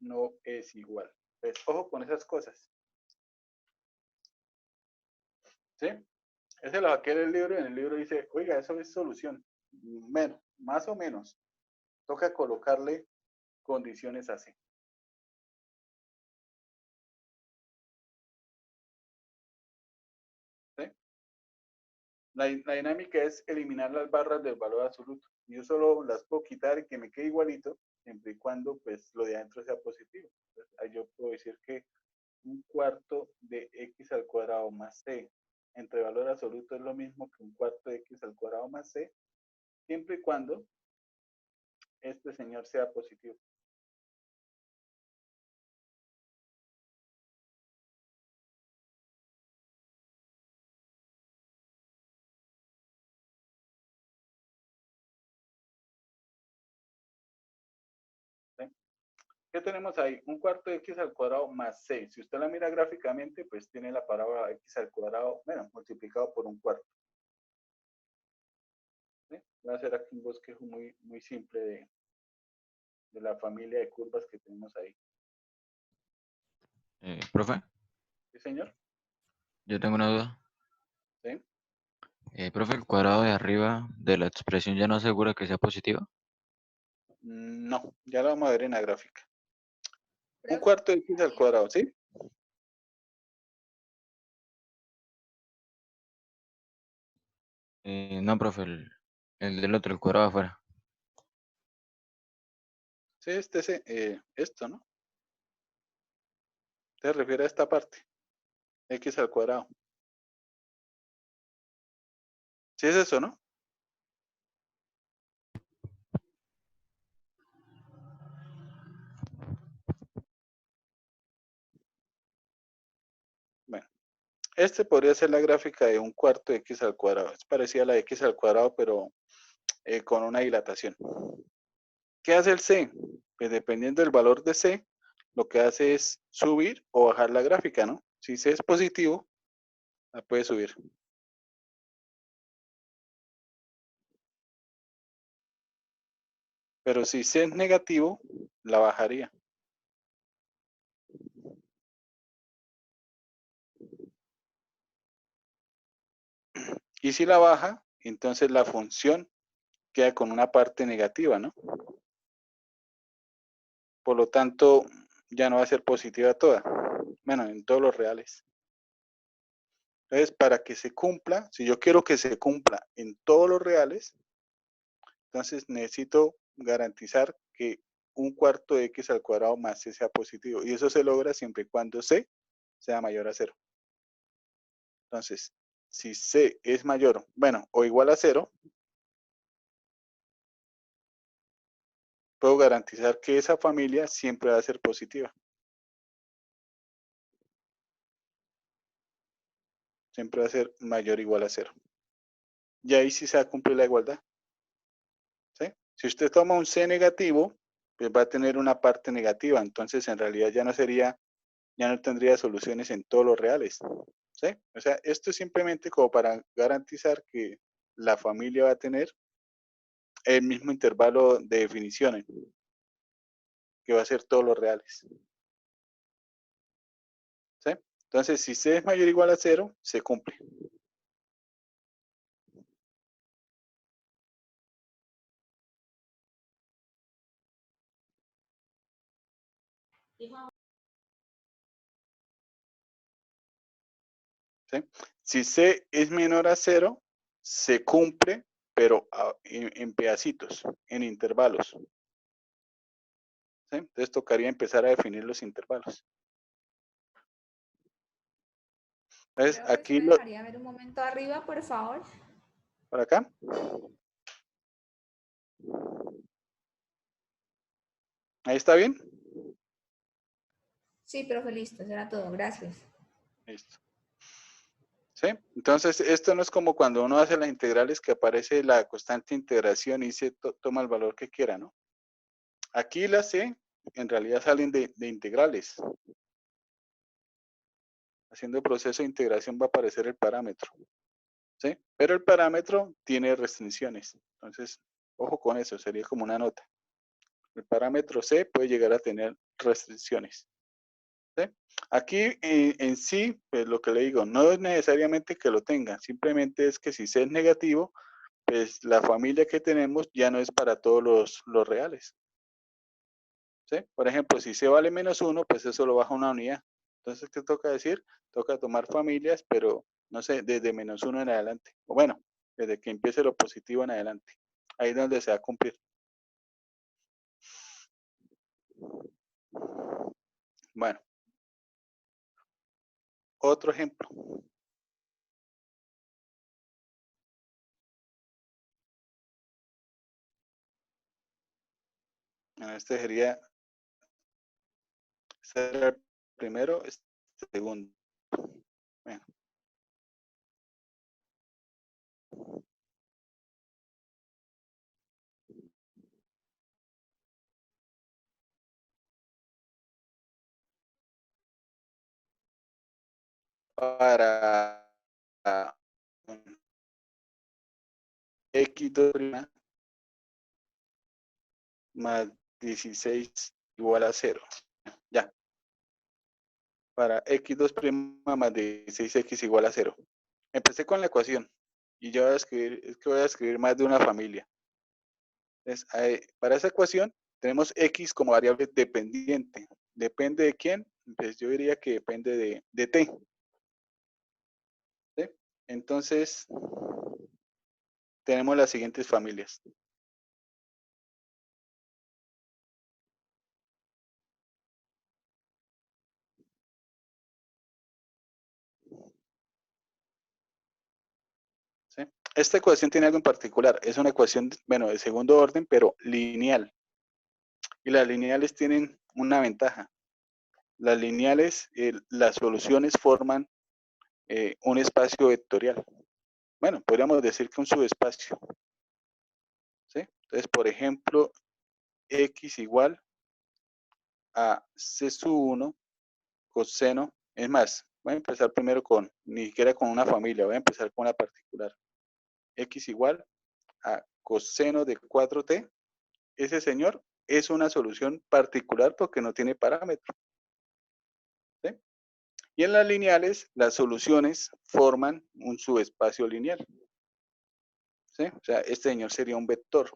No es igual. Pues, ojo con esas cosas. ¿Sí? Ese lo saqué del libro y en el libro dice, oiga, eso es solución. Menos, más o menos. Toca colocarle condiciones así. ¿Sí? La dinámica es eliminar las barras del valor absoluto. Yo solo las puedo quitar y que me quede igualito, siempre y cuando pues lo de adentro sea positivo. Entonces, ahí yo puedo decir que un cuarto de x al cuadrado más c entre valor absoluto es lo mismo que un cuarto de x al cuadrado más c, siempre y cuando este señor sea positivo. ¿Qué tenemos ahí? Un cuarto de x al cuadrado más 6. Si usted la mira gráficamente, pues tiene la parábola x al cuadrado, bueno, multiplicado por un cuarto. ¿Sí? Voy a hacer aquí un bosquejo muy simple de la familia de curvas que tenemos ahí. Profe, ¿Sí, señor? yo tengo una duda. ¿Sí? Profe, ¿el cuadrado de arriba de la expresión ya no asegura que sea positiva? No, ya lo vamos a ver en la gráfica. Un Profe, cuarto de x al cuadrado, ¿sí? No, profe, el del otro, el cuadrado de afuera. Sí, esto, ¿no? Se refiere a esta parte, x al cuadrado. Sí es eso, ¿no? Bueno, este podría ser la gráfica de un cuarto de x al cuadrado. Es parecida a la de x al cuadrado, pero con una dilatación. ¿Qué hace el c? Pues dependiendo del valor de c, lo que hace es subir o bajar la gráfica, ¿no? Si c es positivo, la puede subir. Pero si c es negativo, la bajaría. Y si la baja, entonces la función queda con una parte negativa, ¿no? Por lo tanto, ya no va a ser positiva toda. Bueno, en todos los reales. Entonces, para que se cumpla, si yo quiero que se cumpla en todos los reales, entonces necesito garantizar que un cuarto de x al cuadrado más c sea positivo. Y eso se logra siempre y cuando c sea mayor a 0. Entonces, si c es mayor, bueno, o igual a 0, puedo garantizar que esa familia siempre va a ser positiva. Siempre va a ser mayor o igual a 0. Y ahí sí se va a cumplir la igualdad. ¿Sí? Si usted toma un c negativo, pues va a tener una parte negativa. Entonces, en realidad ya no tendría soluciones en todos los reales. ¿Sí? O sea, esto es simplemente como para garantizar que la familia va a tener el mismo intervalo de definiciones, que va a ser todos los reales. ¿Sí? Entonces, si c es mayor o igual a 0, se cumple. ¿Sí? Si c es menor a 0, se cumple, pero en pedacitos, en intervalos. ¿Sí? Entonces tocaría empezar a definir los intervalos. Entonces, profe, ¿usted aquí me dejaría ver un momento arriba, por favor? por acá. Ahí está bien. Sí, profe, listo, será todo, gracias. Listo. ¿Sí? Entonces, esto no es como cuando uno hace las integrales que aparece la constante integración y se toma el valor que quiera, ¿no? Aquí las C en realidad salen de integrales. Haciendo el proceso de integración va a aparecer el parámetro. ¿Sí? Pero el parámetro tiene restricciones. Entonces, ojo con eso, sería como una nota. El parámetro C puede llegar a tener restricciones. ¿Sí? Aquí en sí, pues lo que le digo, no es necesariamente que lo tenga, simplemente es que si C es negativo, pues la familia que tenemos ya no es para todos los reales. ¿Sí? Por ejemplo, si C vale -1, pues eso lo baja una unidad. Entonces, ¿qué toca decir? Toca tomar familias, pero no sé, desde -1 en adelante. O bueno, desde que empiece lo positivo en adelante. Ahí es donde se va a cumplir. Bueno, otro ejemplo. Este sería, el primero, este segundo. Bueno, para x2' más 16 igual a 0. Ya. Para x2' más 16x igual a 0. Empecé con la ecuación y yo voy a escribir, es que voy a escribir más de una familia. Entonces, para esa ecuación tenemos x como variable dependiente. ¿Depende de quién? Pues yo diría que depende de t. ¿Sí? Entonces, tenemos las siguientes familias. ¿Sí? Esta ecuación tiene algo en particular. Es una ecuación, bueno, de segundo orden, pero lineal. Y las lineales tienen una ventaja. Las lineales, las soluciones forman un espacio vectorial. Bueno, podríamos decir que un subespacio. ¿Sí? Entonces, por ejemplo, x igual a c sub 1 coseno. Es más, voy a empezar primero con, ni siquiera con una familia, voy a empezar con la particular. X igual a coseno de 4t. Ese señor es una solución particular porque no tiene parámetro. ¿Sí? Y en las lineales, las soluciones forman un subespacio lineal. ¿Sí? O sea, este señor sería un vector.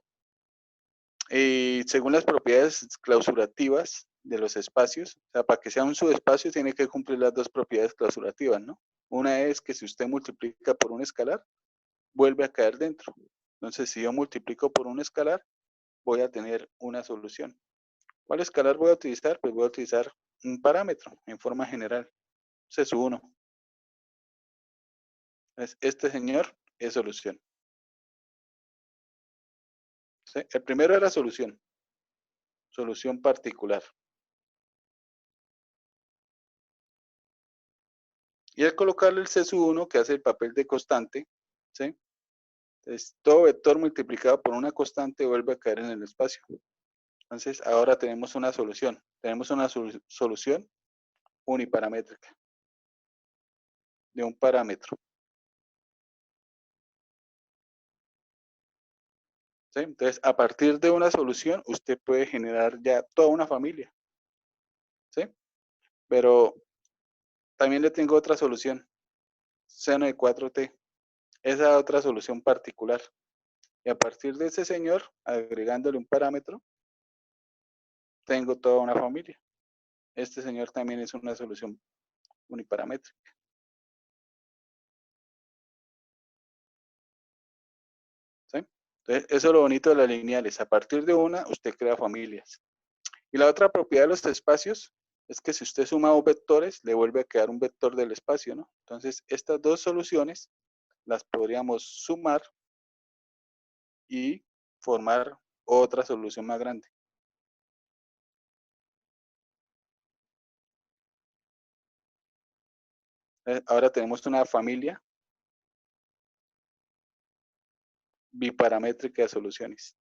Según las propiedades clausurativas de los espacios, o sea, para que sea un subespacio tiene que cumplir las dos propiedades clausurativas, ¿no? Una es que si usted multiplica por un escalar, vuelve a caer dentro. Entonces, si yo multiplico por un escalar, voy a tener una solución. ¿Cuál escalar voy a utilizar? Pues voy a utilizar un parámetro en forma general, C sub 1. Entonces, este señor es solución. ¿Sí? El primero era solución particular. Y al colocarle el C sub 1, que hace el papel de constante, ¿sí? Entonces, todo vector multiplicado por una constante vuelve a caer en el espacio. Entonces, ahora tenemos una solución. Tenemos una solución uniparamétrica de un parámetro. ¿Sí? Entonces, a partir de una solución, usted puede generar ya toda una familia. ¿Sí? Pero también le tengo otra solución, seno de 4t. Esa es otra solución particular. Y a partir de ese señor, agregándole un parámetro, tengo toda una familia. Este señor también es una solución uniparamétrica. ¿Sí? Entonces, eso es lo bonito de las lineales. A partir de una, usted crea familias. Y la otra propiedad de los espacios es que si usted suma dos vectores, le vuelve a quedar un vector del espacio, ¿no? Entonces, estas dos soluciones las podríamos sumar y formar otra solución más grande. Ahora tenemos una familia biparamétrica de soluciones.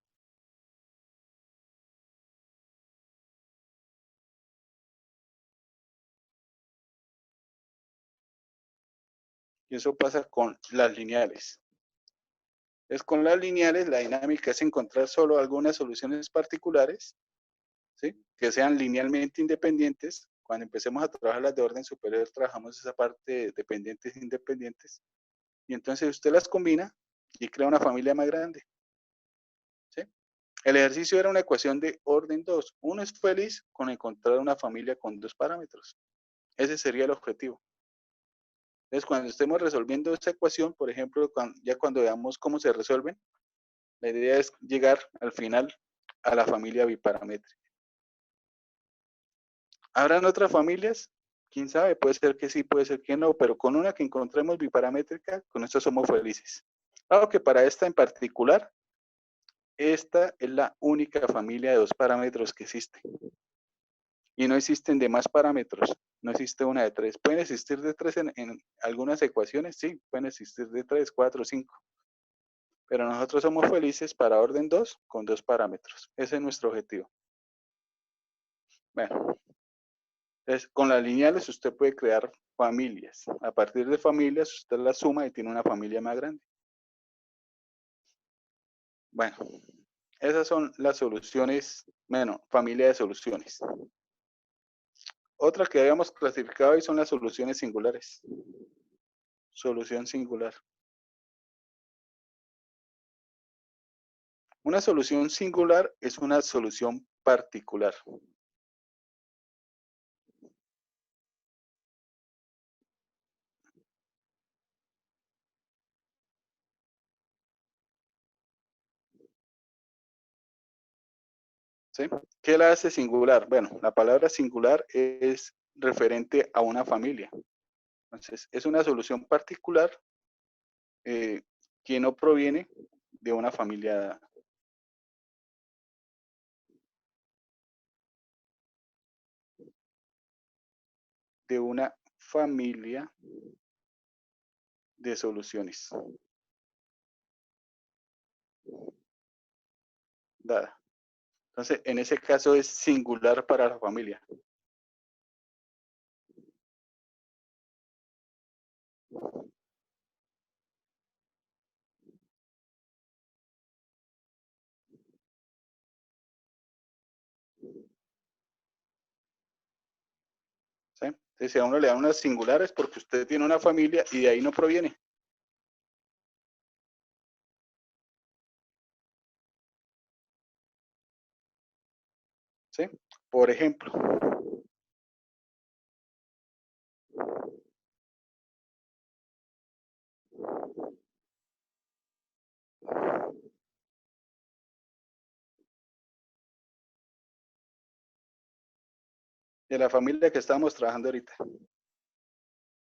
Y eso pasa con las lineales. Es con las lineales, la dinámica es encontrar solo algunas soluciones particulares, ¿sí? Que sean linealmente independientes. Cuando empecemos a trabajar las de orden superior, trabajamos esa parte de dependientes e independientes. Y entonces usted las combina y crea una familia más grande. ¿Sí? El ejercicio era una ecuación de orden 2. Uno es feliz con encontrar una familia con dos parámetros. Ese sería el objetivo. Entonces, cuando estemos resolviendo esta ecuación, por ejemplo, ya cuando veamos cómo se resuelven, la idea es llegar al final a la familia biparamétrica. ¿Habrán otras familias? Quién sabe, puede ser que sí, puede ser que no, pero con una que encontremos biparamétrica, con esto somos felices. Claro que para esta en particular, esta es la única familia de dos parámetros que existe. Y no existen de más parámetros, no existe una de tres. Pueden existir de tres en algunas ecuaciones, sí, pueden existir de 3, 4, 5. Pero nosotros somos felices para orden 2 con dos parámetros. Ese es nuestro objetivo. Bueno. Entonces, con las lineales usted puede crear familias. A partir de familias, usted las suma y tiene una familia más grande. Bueno, esas son las soluciones, bueno, familia de soluciones. Otra que habíamos clasificado hoy son las soluciones singulares. Solución singular. Una solución singular es una solución particular. ¿Sí? ¿Qué la hace singular? Bueno, la palabra singular es referente a una familia. Entonces, es una solución particular que no proviene de una familia. De una familia de soluciones dada. Entonces, en ese caso es singular para la familia. ¿Sí? Entonces, si a uno le dan unas singulares porque usted tiene una familia y de ahí no proviene. ¿Sí? Por ejemplo, de la familia que estamos trabajando ahorita.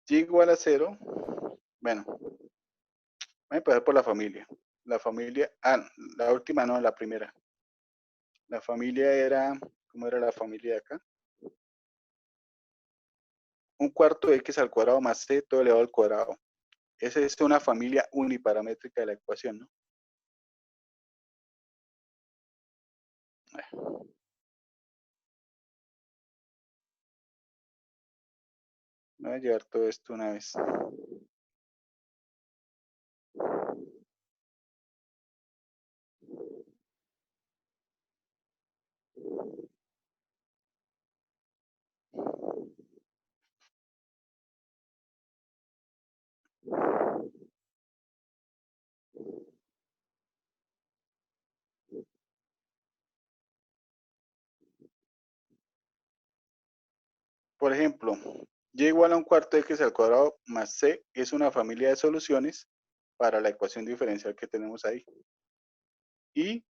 Y igual a 0, bueno, voy a empezar por la familia. La familia, la última no, la primera. La familia era, ¿cómo era la familia de acá? Un cuarto de x al cuadrado más c todo elevado al cuadrado. Esa es una familia uniparamétrica de la ecuación, ¿no? Voy a llevar todo esto una vez. Por ejemplo, y igual a un cuarto de x al cuadrado más c es una familia de soluciones para la ecuación diferencial que tenemos ahí. Y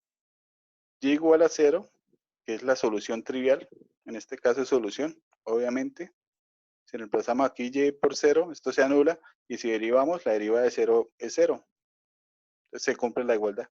y igual a 0, que es la solución trivial, en este caso es solución, obviamente. Si reemplazamos aquí y por 0, esto se anula, y si derivamos, la deriva de 0 es 0. Entonces se cumple la igualdad.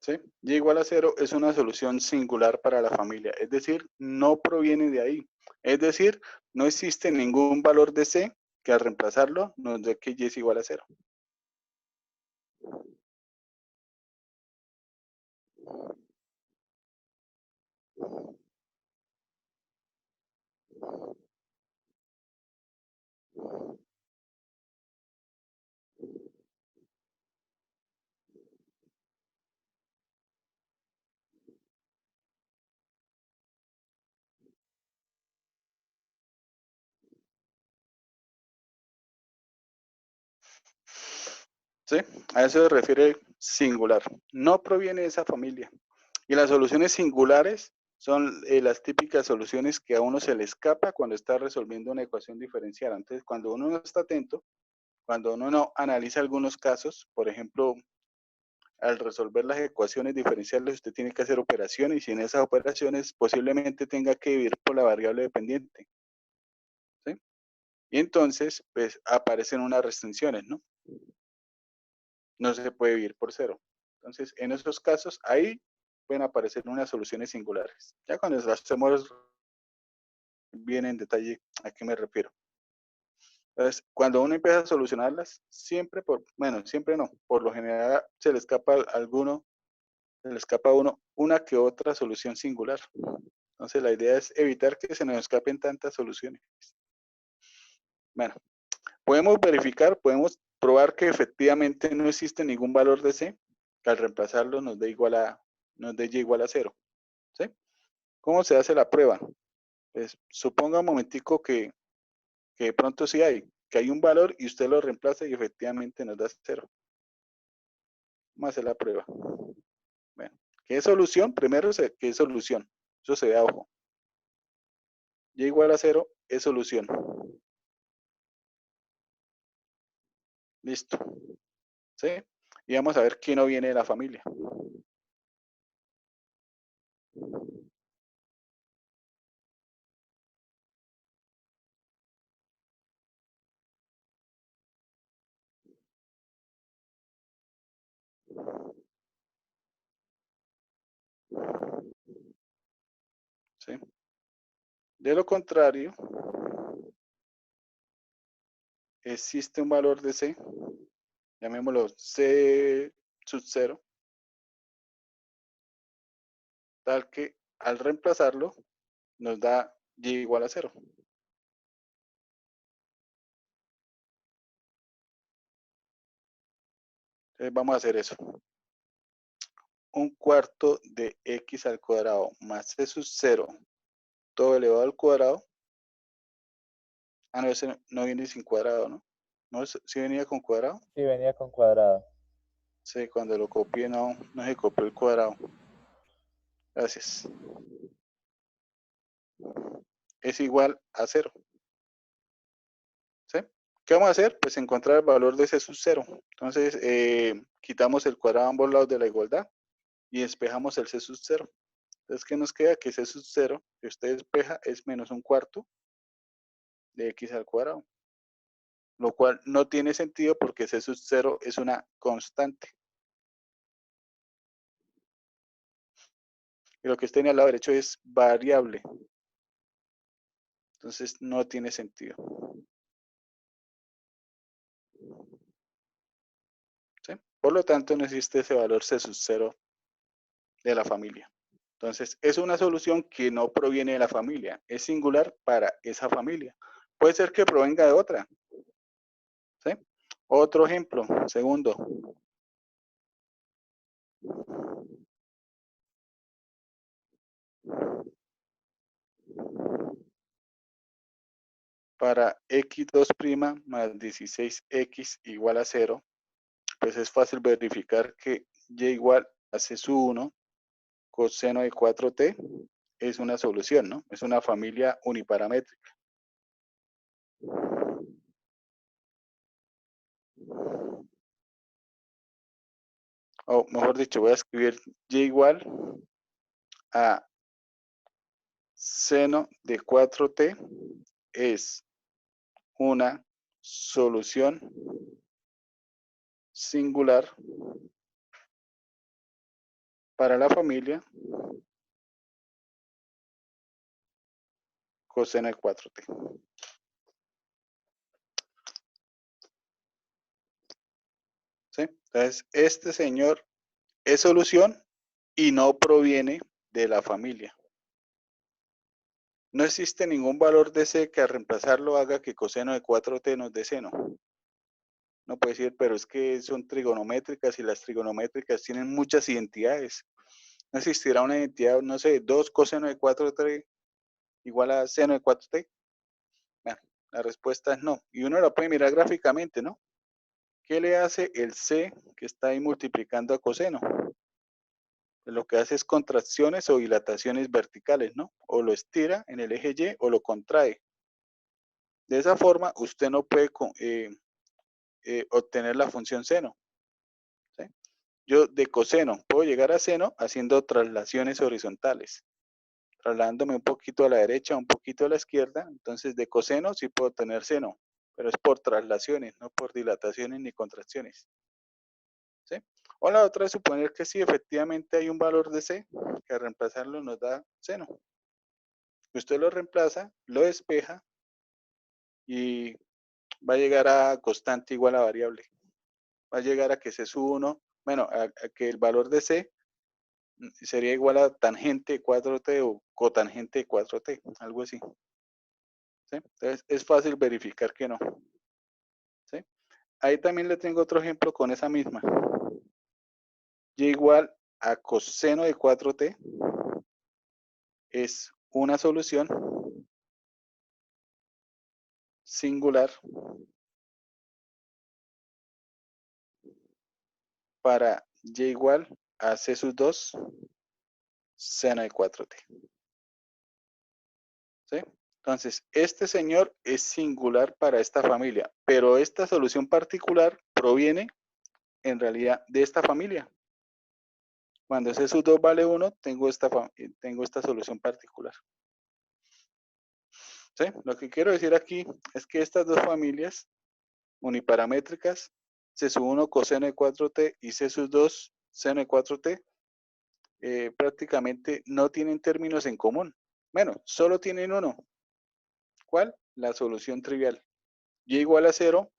¿Sí? Y igual a 0 es una solución singular para la familia, es decir, no proviene de ahí. Es decir, no existe ningún valor de c que al reemplazarlo nos dé que y es igual a 0. ¿Sí? A eso se refiere singular. No proviene de esa familia. Y las soluciones singulares son las típicas soluciones que a uno se le escapa cuando está resolviendo una ecuación diferencial. Entonces, cuando uno no está atento, cuando uno no analiza algunos casos, por ejemplo, al resolver las ecuaciones diferenciales, usted tiene que hacer operaciones y en esas operaciones posiblemente tenga que dividir por la variable dependiente. ¿Sí? Y entonces, pues aparecen unas restricciones, ¿no? no se puede dividir por 0. Entonces, en esos casos, ahí pueden aparecer unas soluciones singulares. Ya cuando las hacemos bien en detalle a qué me refiero. Entonces, cuando uno empieza a solucionarlas, siempre siempre no, por lo general se le escapa a uno una que otra solución singular. Entonces, la idea es evitar que se nos escapen tantas soluciones. Bueno, podemos podemos probar que efectivamente no existe ningún valor de C, que al reemplazarlo nos dé y igual a 0. ¿Sí? ¿Cómo se hace la prueba? Pues suponga un momentico que de pronto sí que hay un valor y usted lo reemplaza y efectivamente nos da 0. Vamos a hacer la prueba. Bueno, ¿qué es solución? Primero, ¿qué es solución? Eso se ve a ojo. Y igual a 0 es solución. Listo. ¿Sí? Y vamos a ver quién no viene de la familia. ¿Sí? De lo contrario, existe un valor de C, llamémoslo C sub 0, tal que al reemplazarlo nos da y igual a 0. Entonces vamos a hacer eso. Un cuarto de x al cuadrado más c sub 0, todo elevado al cuadrado. Ah, no, ese no viene sin cuadrado, ¿no? ¿No sí venía con cuadrado? Sí, venía con cuadrado. Sí, cuando lo copié no se copió el cuadrado. Gracias. Es igual a 0. ¿Sí? ¿Qué vamos a hacer? Pues encontrar el valor de c sub 0. Entonces, quitamos el cuadrado a ambos lados de la igualdad y despejamos el c sub 0. Entonces, ¿qué nos queda? Que c sub 0 que usted despeja es menos un cuarto de x al cuadrado. Lo cual no tiene sentido porque c sub 0 es una constante. Y lo que está en el lado derecho es variable. Entonces, no tiene sentido. ¿Sí? Por lo tanto, no existe ese valor c sub 0 de la familia. Entonces, es una solución que no proviene de la familia, es singular para esa familia. Puede ser que provenga de otra. ¿Sí? Otro ejemplo, segundo. Para x2' más 16x igual a 0, pues es fácil verificar que y igual a c sub 1 coseno de 4t es una solución, ¿no? Es una familia uniparamétrica. O mejor dicho, voy a escribir y igual a seno de 4t es una solución singular para la familia coseno de 4t. ¿Sí? Entonces, este señor es solución y no proviene de la familia. No existe ningún valor de C que al reemplazarlo haga que coseno de 4t nos dé seno. No puede decir, pero es que son trigonométricas y las trigonométricas tienen muchas identidades. No existirá una identidad, no sé, 2 coseno de 4t igual a seno de 4t. Bueno, la respuesta es no. Y uno lo puede mirar gráficamente, ¿no? ¿Qué le hace el C que está ahí multiplicando a coseno? Pues lo que hace es contracciones o dilataciones verticales, ¿no? O lo estira en el eje Y o lo contrae. De esa forma, usted no puede obtener la función seno. ¿Sí? Yo de coseno puedo llegar a seno haciendo traslaciones horizontales, trasladándome un poquito a la derecha, un poquito a la izquierda. Entonces, de coseno sí puedo tener seno, pero es por traslaciones, no por dilataciones ni contracciones. ¿sí? O la otra es suponer que sí, efectivamente hay un valor de C, que reemplazarlo nos da seno. Usted lo reemplaza, lo despeja y va a llegar a constante igual a variable. Va a llegar a que C sub 1, bueno, a que el valor de C sería igual a tangente de 4t o cotangente de 4t, algo así. ¿Sí? Entonces es fácil verificar que no. ¿Sí? Ahí también le tengo otro ejemplo con esa misma. Y igual a coseno de 4t es una solución singular para y igual a c sub 2 seno de 4t. ¿Sí? Entonces, este señor es singular para esta familia, pero esta solución particular proviene en realidad de esta familia. Cuando c sub 2 vale 1, tengo esta solución particular. ¿Sí? Lo que quiero decir aquí es que estas dos familias uniparamétricas, C sub 1 coseno de 4t y C sub 2 seno de 4t, prácticamente no tienen términos en común. Bueno, solo tienen uno. ¿Cuál? La solución trivial. Y igual a 0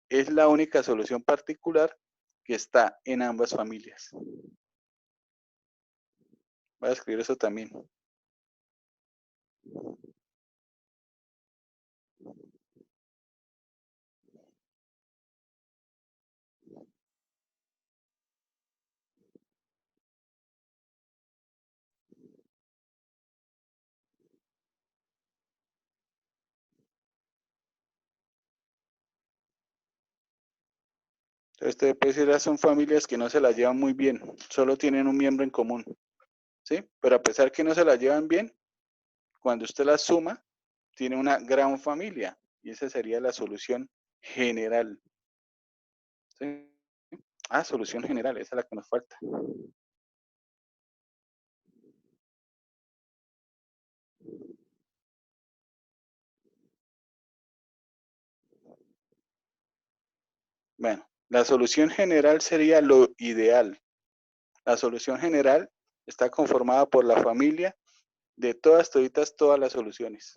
es la única solución particular que está en ambas familias. Voy a escribir eso también. Entonces, usted puede decir, son familias que no se las llevan muy bien, solo tienen un miembro en común, ¿sí? Pero a pesar que no se las llevan bien, cuando usted las suma, tiene una gran familia, y esa sería la solución general, ¿sí? Ah, solución general, esa es la que nos falta. Bueno, la solución general sería lo ideal. La solución general está conformada por la familia de todas, toditas, todas las soluciones.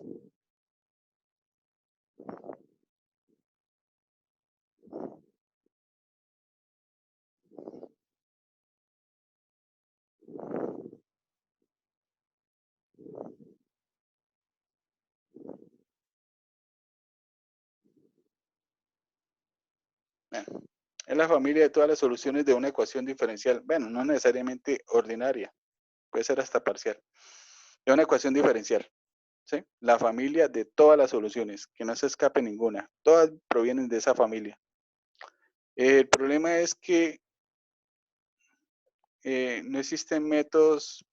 Bueno, es la familia de todas las soluciones de una ecuación diferencial. Bueno, no necesariamente ordinaria, puede ser hasta parcial. De una ecuación diferencial. ¿Sí? La familia de todas las soluciones, que no se escape ninguna. Todas provienen de esa familia. El problema es que no existen métodos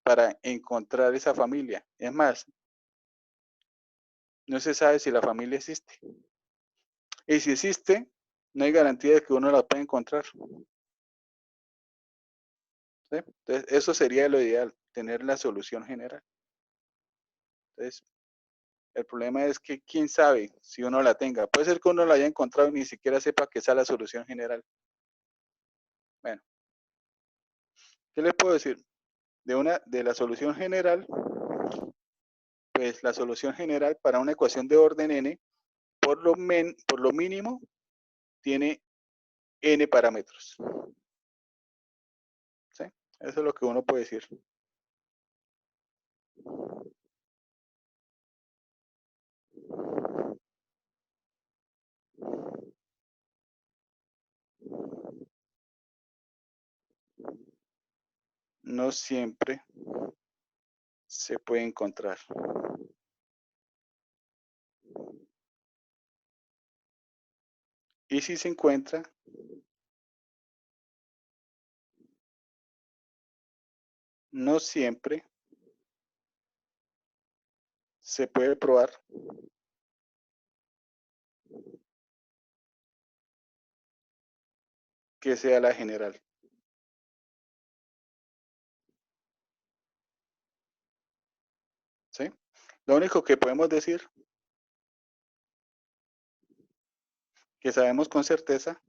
para encontrar esa familia. Es más, no se sabe si la familia existe. Y si existe, no hay garantía de que uno la pueda encontrar. ¿Sí? Entonces, eso sería lo ideal, tener la solución general. Entonces, el problema es que quién sabe si uno la tenga. Puede ser que uno la haya encontrado y ni siquiera sepa que esa es la solución general. Bueno, ¿qué les puedo decir? De la solución general, pues la solución general para una ecuación de orden n, por lo mínimo, tiene n parámetros. ¿Sí? Eso es lo que uno puede decir. No siempre se puede encontrar. Y si se encuentra, no siempre se puede probar que sea la general. ¿Sí? Lo único que podemos decir, que sabemos con certeza,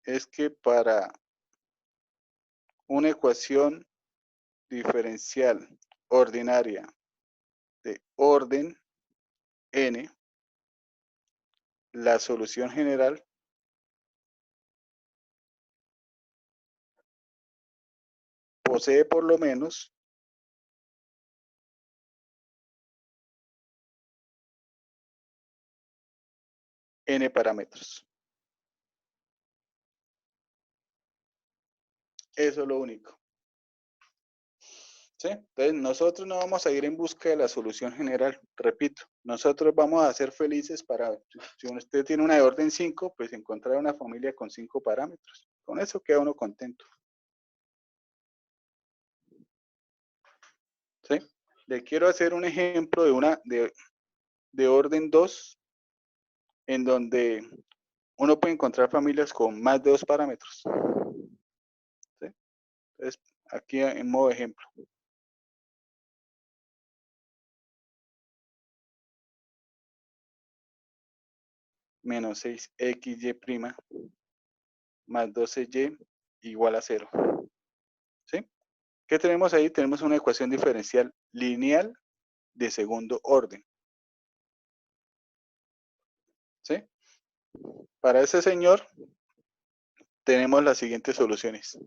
es que para una ecuación diferencial ordinaria de orden n, la solución general posee por lo menos n parámetros. Eso es lo único. ¿Sí? Entonces, nosotros no vamos a ir en busca de la solución general. Repito, nosotros vamos a ser felices para, si usted tiene una de orden 5, pues encontrar una familia con 5 parámetros. Con eso queda uno contento. ¿Sí? Le quiero hacer un ejemplo de una de orden 2, en donde uno puede encontrar familias con más de 2 parámetros. ¿Sí? Entonces, aquí en modo ejemplo. Menos 6xy' más 12y igual a 0. ¿Sí? ¿Qué tenemos ahí? Tenemos una ecuación diferencial lineal de segundo orden. ¿Sí? Para ese señor tenemos las siguientes soluciones.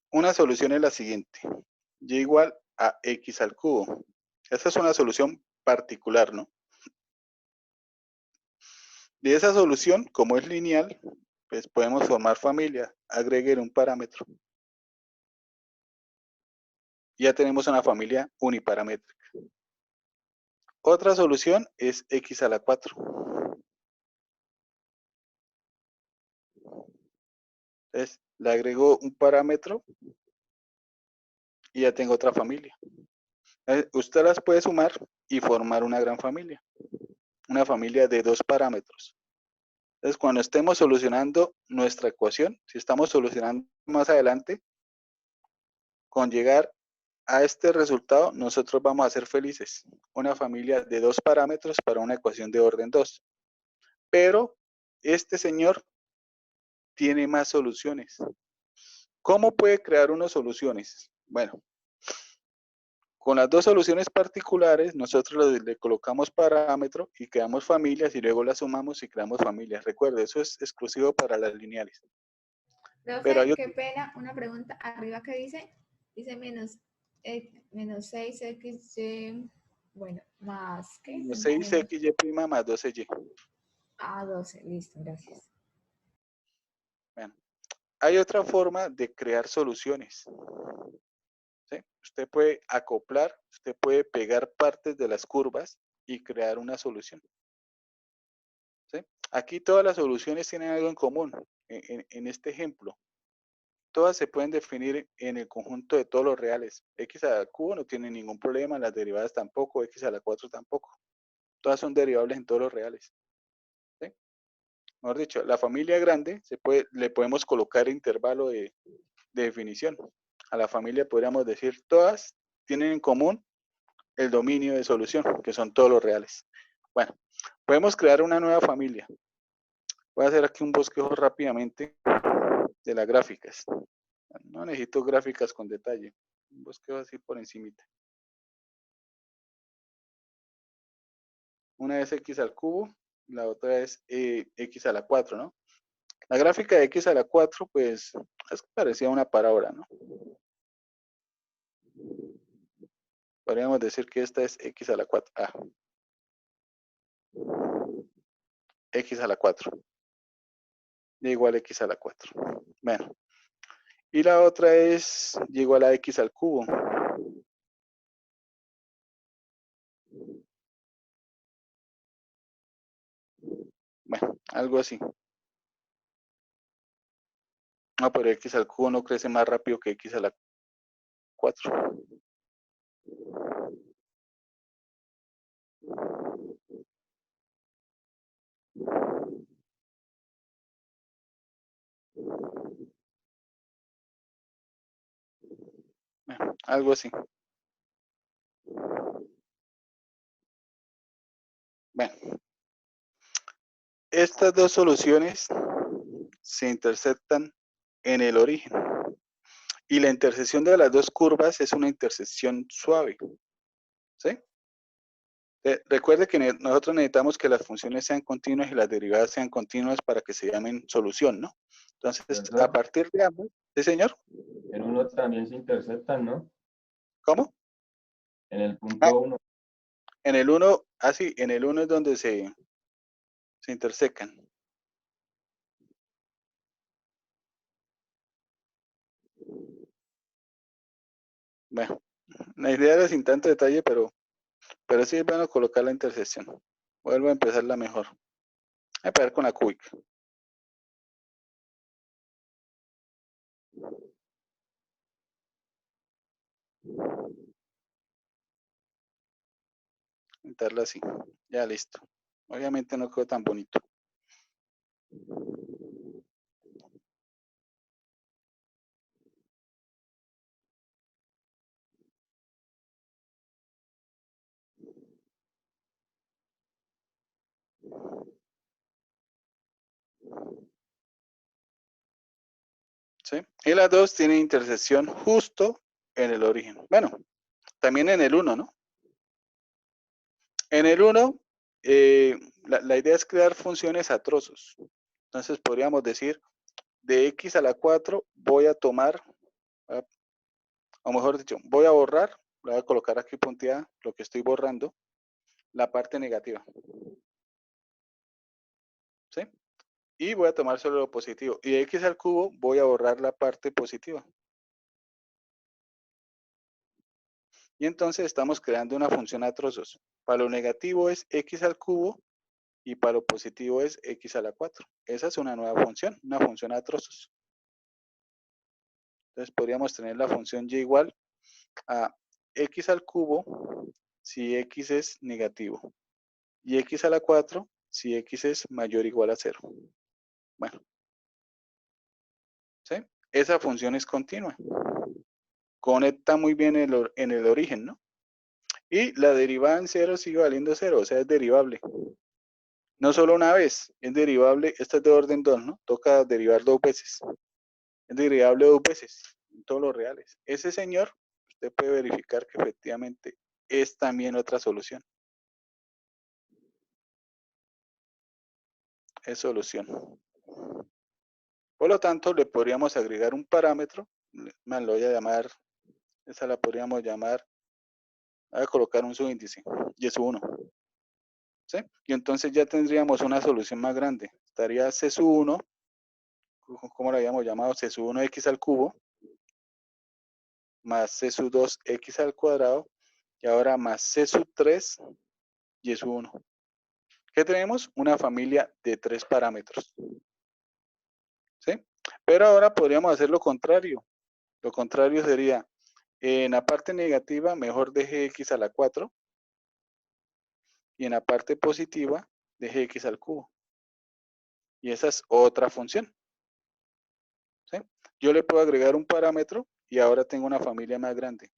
Una solución es la siguiente. Y igual a x al cubo. Esta es una solución particular, ¿no? De esa solución, como es lineal, pues podemos formar familia. Agregué un parámetro. Ya tenemos una familia uniparamétrica. Otra solución es x a la 4. Entonces, le agrego un parámetro y ya tengo otra familia. Usted las puede sumar y formar una gran familia. Una familia de 2 parámetros. Entonces, cuando estemos solucionando nuestra ecuación, si estamos solucionando más adelante, con llegar a este resultado, nosotros vamos a ser felices. Una familia de 2 parámetros para una ecuación de orden 2. Pero este señor tiene más soluciones. ¿Cómo puede crear unas soluciones? Bueno, con las dos soluciones particulares, nosotros le colocamos parámetro y creamos familias y luego las sumamos y creamos familias. Recuerde, eso es exclusivo para las lineales. Pero hay Profe, qué pena, una pregunta arriba que dice menos 6xy, bueno, más, ¿qué? 6xy' más 12y. Ah, 12, listo, gracias. Bueno, hay otra forma de crear soluciones. ¿Sí? Usted puede acoplar, usted puede pegar partes de las curvas y crear una solución. ¿Sí? Aquí todas las soluciones tienen algo en común. En este ejemplo, todas se pueden definir en el conjunto de todos los reales. X a la cubo no tiene ningún problema, las derivadas tampoco, X a la 4 tampoco. Todas son derivables en todos los reales. ¿Sí? Mejor dicho, la familia grande le podemos colocar intervalo de definición. A la familia podríamos decir, todas tienen en común el dominio de solución, que son todos los reales. Bueno, podemos crear una nueva familia. Voy a hacer aquí un bosquejo rápidamente de las gráficas. No necesito gráficas con detalle. Un bosquejo así por encimita. Una es x al cubo, la otra es x a la 4, ¿no? La gráfica de x a la 4, pues, es parecida a una parábola, ¿no? Podríamos decir que esta es x a la 4. X a la 4. Y igual a x a la 4. Bueno. Y la otra es y igual a x al cubo. Bueno, algo así. No, pero x al cubo no crece más rápido que x a la 4. Bueno, algo así. Bueno, estas dos soluciones se intersectan en el origen. Y la intersección de las dos curvas es una intersección suave. ¿Sí? Recuerde que nosotros necesitamos que las funciones sean continuas y las derivadas sean continuas para que se llamen solución, ¿no? Entonces, Profesor, a partir de ambos, ¿sí, señor? en uno también se interceptan, ¿no? ¿Cómo? En el Ah, punto 1. en el 1, sí, en el 1 es donde se intersecan. Bueno, la idea era sin tanto detalle, pero sí es bueno colocar la intersección. Vuelvo a empezar la mejor. Voy a empezar con la cúbica. Pintarla así. Ya listo. Obviamente no quedó tan bonito. ¿Sí? Y las dos tienen intersección justo en el origen. Bueno, también en el 1, ¿no? En el 1, la idea es crear funciones a trozos. Entonces podríamos decir, de x a la 4 voy a tomar, o mejor dicho, voy a borrar, voy a colocar aquí punteada lo que estoy borrando, la parte negativa. ¿Sí? Y voy a tomar solo lo positivo. Y de x al cubo voy a borrar la parte positiva. Y entonces estamos creando una función a trozos. Para lo negativo es x al cubo y para lo positivo es x a la 4. Esa es una nueva función, una función a trozos. Entonces podríamos tener la función y igual a x al cubo si x es negativo y x a la 4 si x es mayor o igual a 0. Bueno, ¿sí? Esa función es continua. Conecta muy bien en el origen, ¿no? Y la derivada en 0 sigue valiendo 0, o sea, es derivable. No solo una vez, es derivable, esta es de orden 2, ¿no? Toca derivar 2 veces. Es derivable 2 veces, en todos los reales. Ese señor, usted puede verificar que efectivamente es también otra solución. Es solución. Por lo tanto, le podríamos agregar un parámetro, me lo voy a llamar, esa la podríamos llamar, voy a colocar un subíndice, y es 1. ¿Sí? Y entonces ya tendríamos una solución más grande. Estaría C sub 1, ¿cómo lo habíamos llamado? C sub 1 x al cubo, más C sub 2 x al cuadrado, y ahora más C sub 3 y sub 1. ¿Qué tenemos? Una familia de 3 parámetros. ¿Sí? Pero ahora podríamos hacer lo contrario. Lo contrario sería, en la parte negativa, mejor deje x a la 4, y en la parte positiva, deje x al cubo. Y esa es otra función. ¿Sí? Yo le puedo agregar un parámetro y ahora tengo una familia más grande.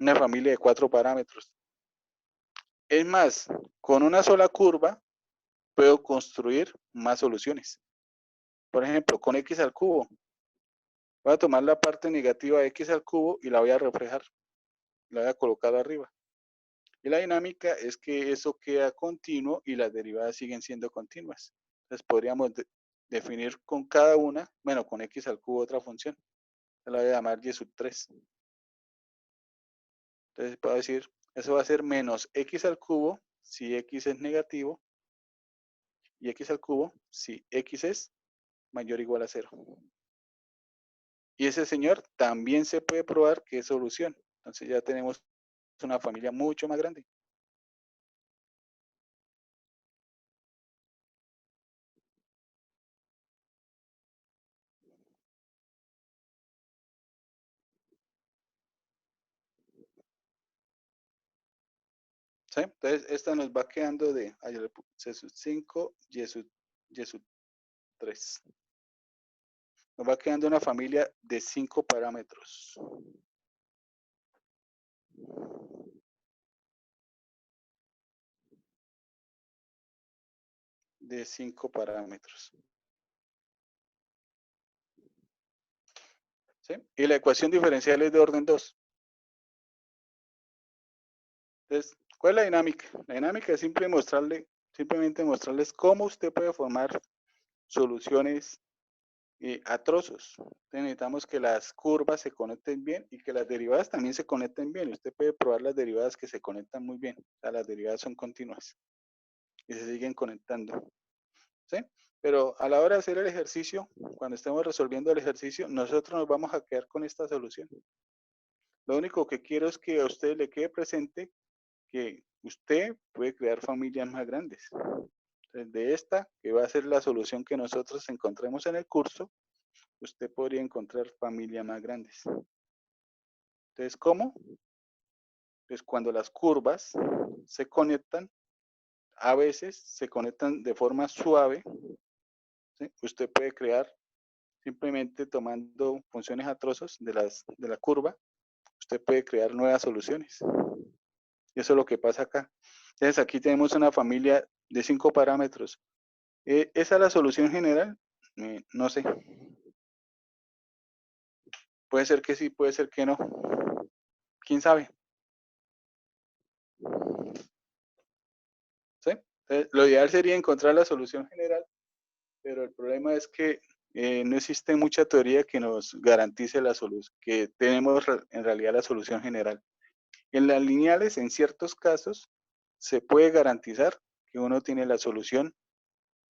Una familia de 4 parámetros. Es más, con una sola curva puedo construir más soluciones. Por ejemplo, con x al cubo. Voy a tomar la parte negativa de x al cubo y la voy a reflejar. La voy a colocar arriba. Y la dinámica es que eso queda continuo y las derivadas siguen siendo continuas. Entonces podríamos definir con cada una, bueno, con x al cubo otra función. La voy a llamar y sub 3. Entonces puedo decir, eso va a ser menos x al cubo si x es negativo y x al cubo si x es mayor o igual a 0. Y ese señor también se puede probar que es solución. Entonces ya tenemos una familia mucho más grande. ¿Sí? Entonces esta nos va quedando de C sub 5 y sub 3. Nos va quedando una familia de 5 parámetros. De 5 parámetros. ¿Sí? Y la ecuación diferencial es de orden 2. Entonces, ¿cuál es la dinámica? La dinámica es simplemente mostrarles cómo usted puede formar soluciones a trozos. Entonces, necesitamos que las curvas se conecten bien y que las derivadas también se conecten bien. Usted puede probar las derivadas que se conectan muy bien. O sea, las derivadas son continuas y se siguen conectando. ¿Sí? Pero a la hora de hacer el ejercicio, cuando estemos resolviendo el ejercicio, nosotros nos vamos a quedar con esta solución. Lo único que quiero es que a usted le quede presente que usted puede crear familias más grandes. Entonces, de esta, que va a ser la solución que nosotros encontremos en el curso, usted podría encontrar familias más grandes. Entonces, ¿cómo? Pues cuando las curvas se conectan, a veces se conectan de forma suave, ¿sí? Usted puede crear simplemente tomando funciones a trozos de la curva, usted puede crear nuevas soluciones. Y eso es lo que pasa acá. Entonces, aquí tenemos una familia de 5 parámetros. ¿Esa es la solución general? No sé. Puede ser que sí, puede ser que no. ¿Quién sabe? ¿Sí? Entonces, lo ideal sería encontrar la solución general, pero el problema es que no existe mucha teoría que nos garantice la solución, que tenemos en realidad la solución general. En las lineales, en ciertos casos, se puede garantizar que uno tiene la solución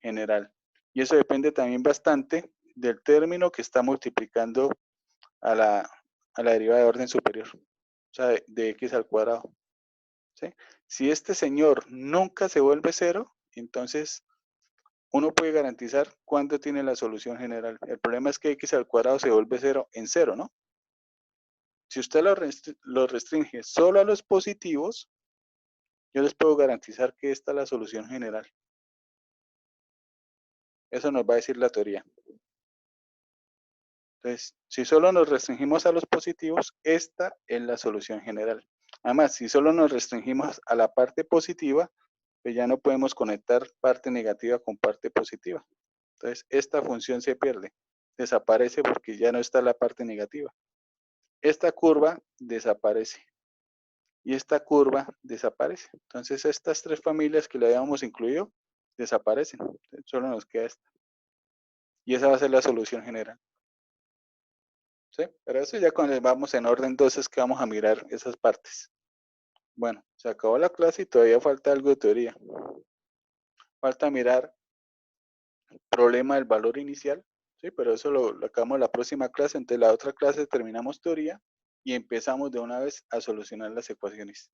general. Y eso depende también bastante del término que está multiplicando a la derivada de orden superior, o sea, de x al cuadrado. ¿Sí? Si este señor nunca se vuelve cero, entonces uno puede garantizar cuándo tiene la solución general. El problema es que x al cuadrado se vuelve cero en cero, ¿no? Si usted lo restringe solo a los positivos, yo les puedo garantizar que esta es la solución general. Eso nos va a decir la teoría. Entonces, si solo nos restringimos a los positivos, esta es la solución general. Además, si solo nos restringimos a la parte positiva, pues ya no podemos conectar parte negativa con parte positiva. Entonces, esta función se pierde, desaparece porque ya no está la parte negativa. Esta curva desaparece y esta curva desaparece. Entonces, estas tres familias que le habíamos incluido desaparecen. Entonces, solo nos queda esta. Y esa va a ser la solución general. ¿Sí? Pero eso ya cuando vamos en orden, entonces que vamos a mirar esas partes. Bueno, se acabó la clase y todavía falta algo de teoría. Falta mirar el problema del valor inicial, ¿sí? Pero eso lo acabamos en la próxima clase. Entonces la otra clase terminamos teoría y empezamos de una vez a solucionar las ecuaciones.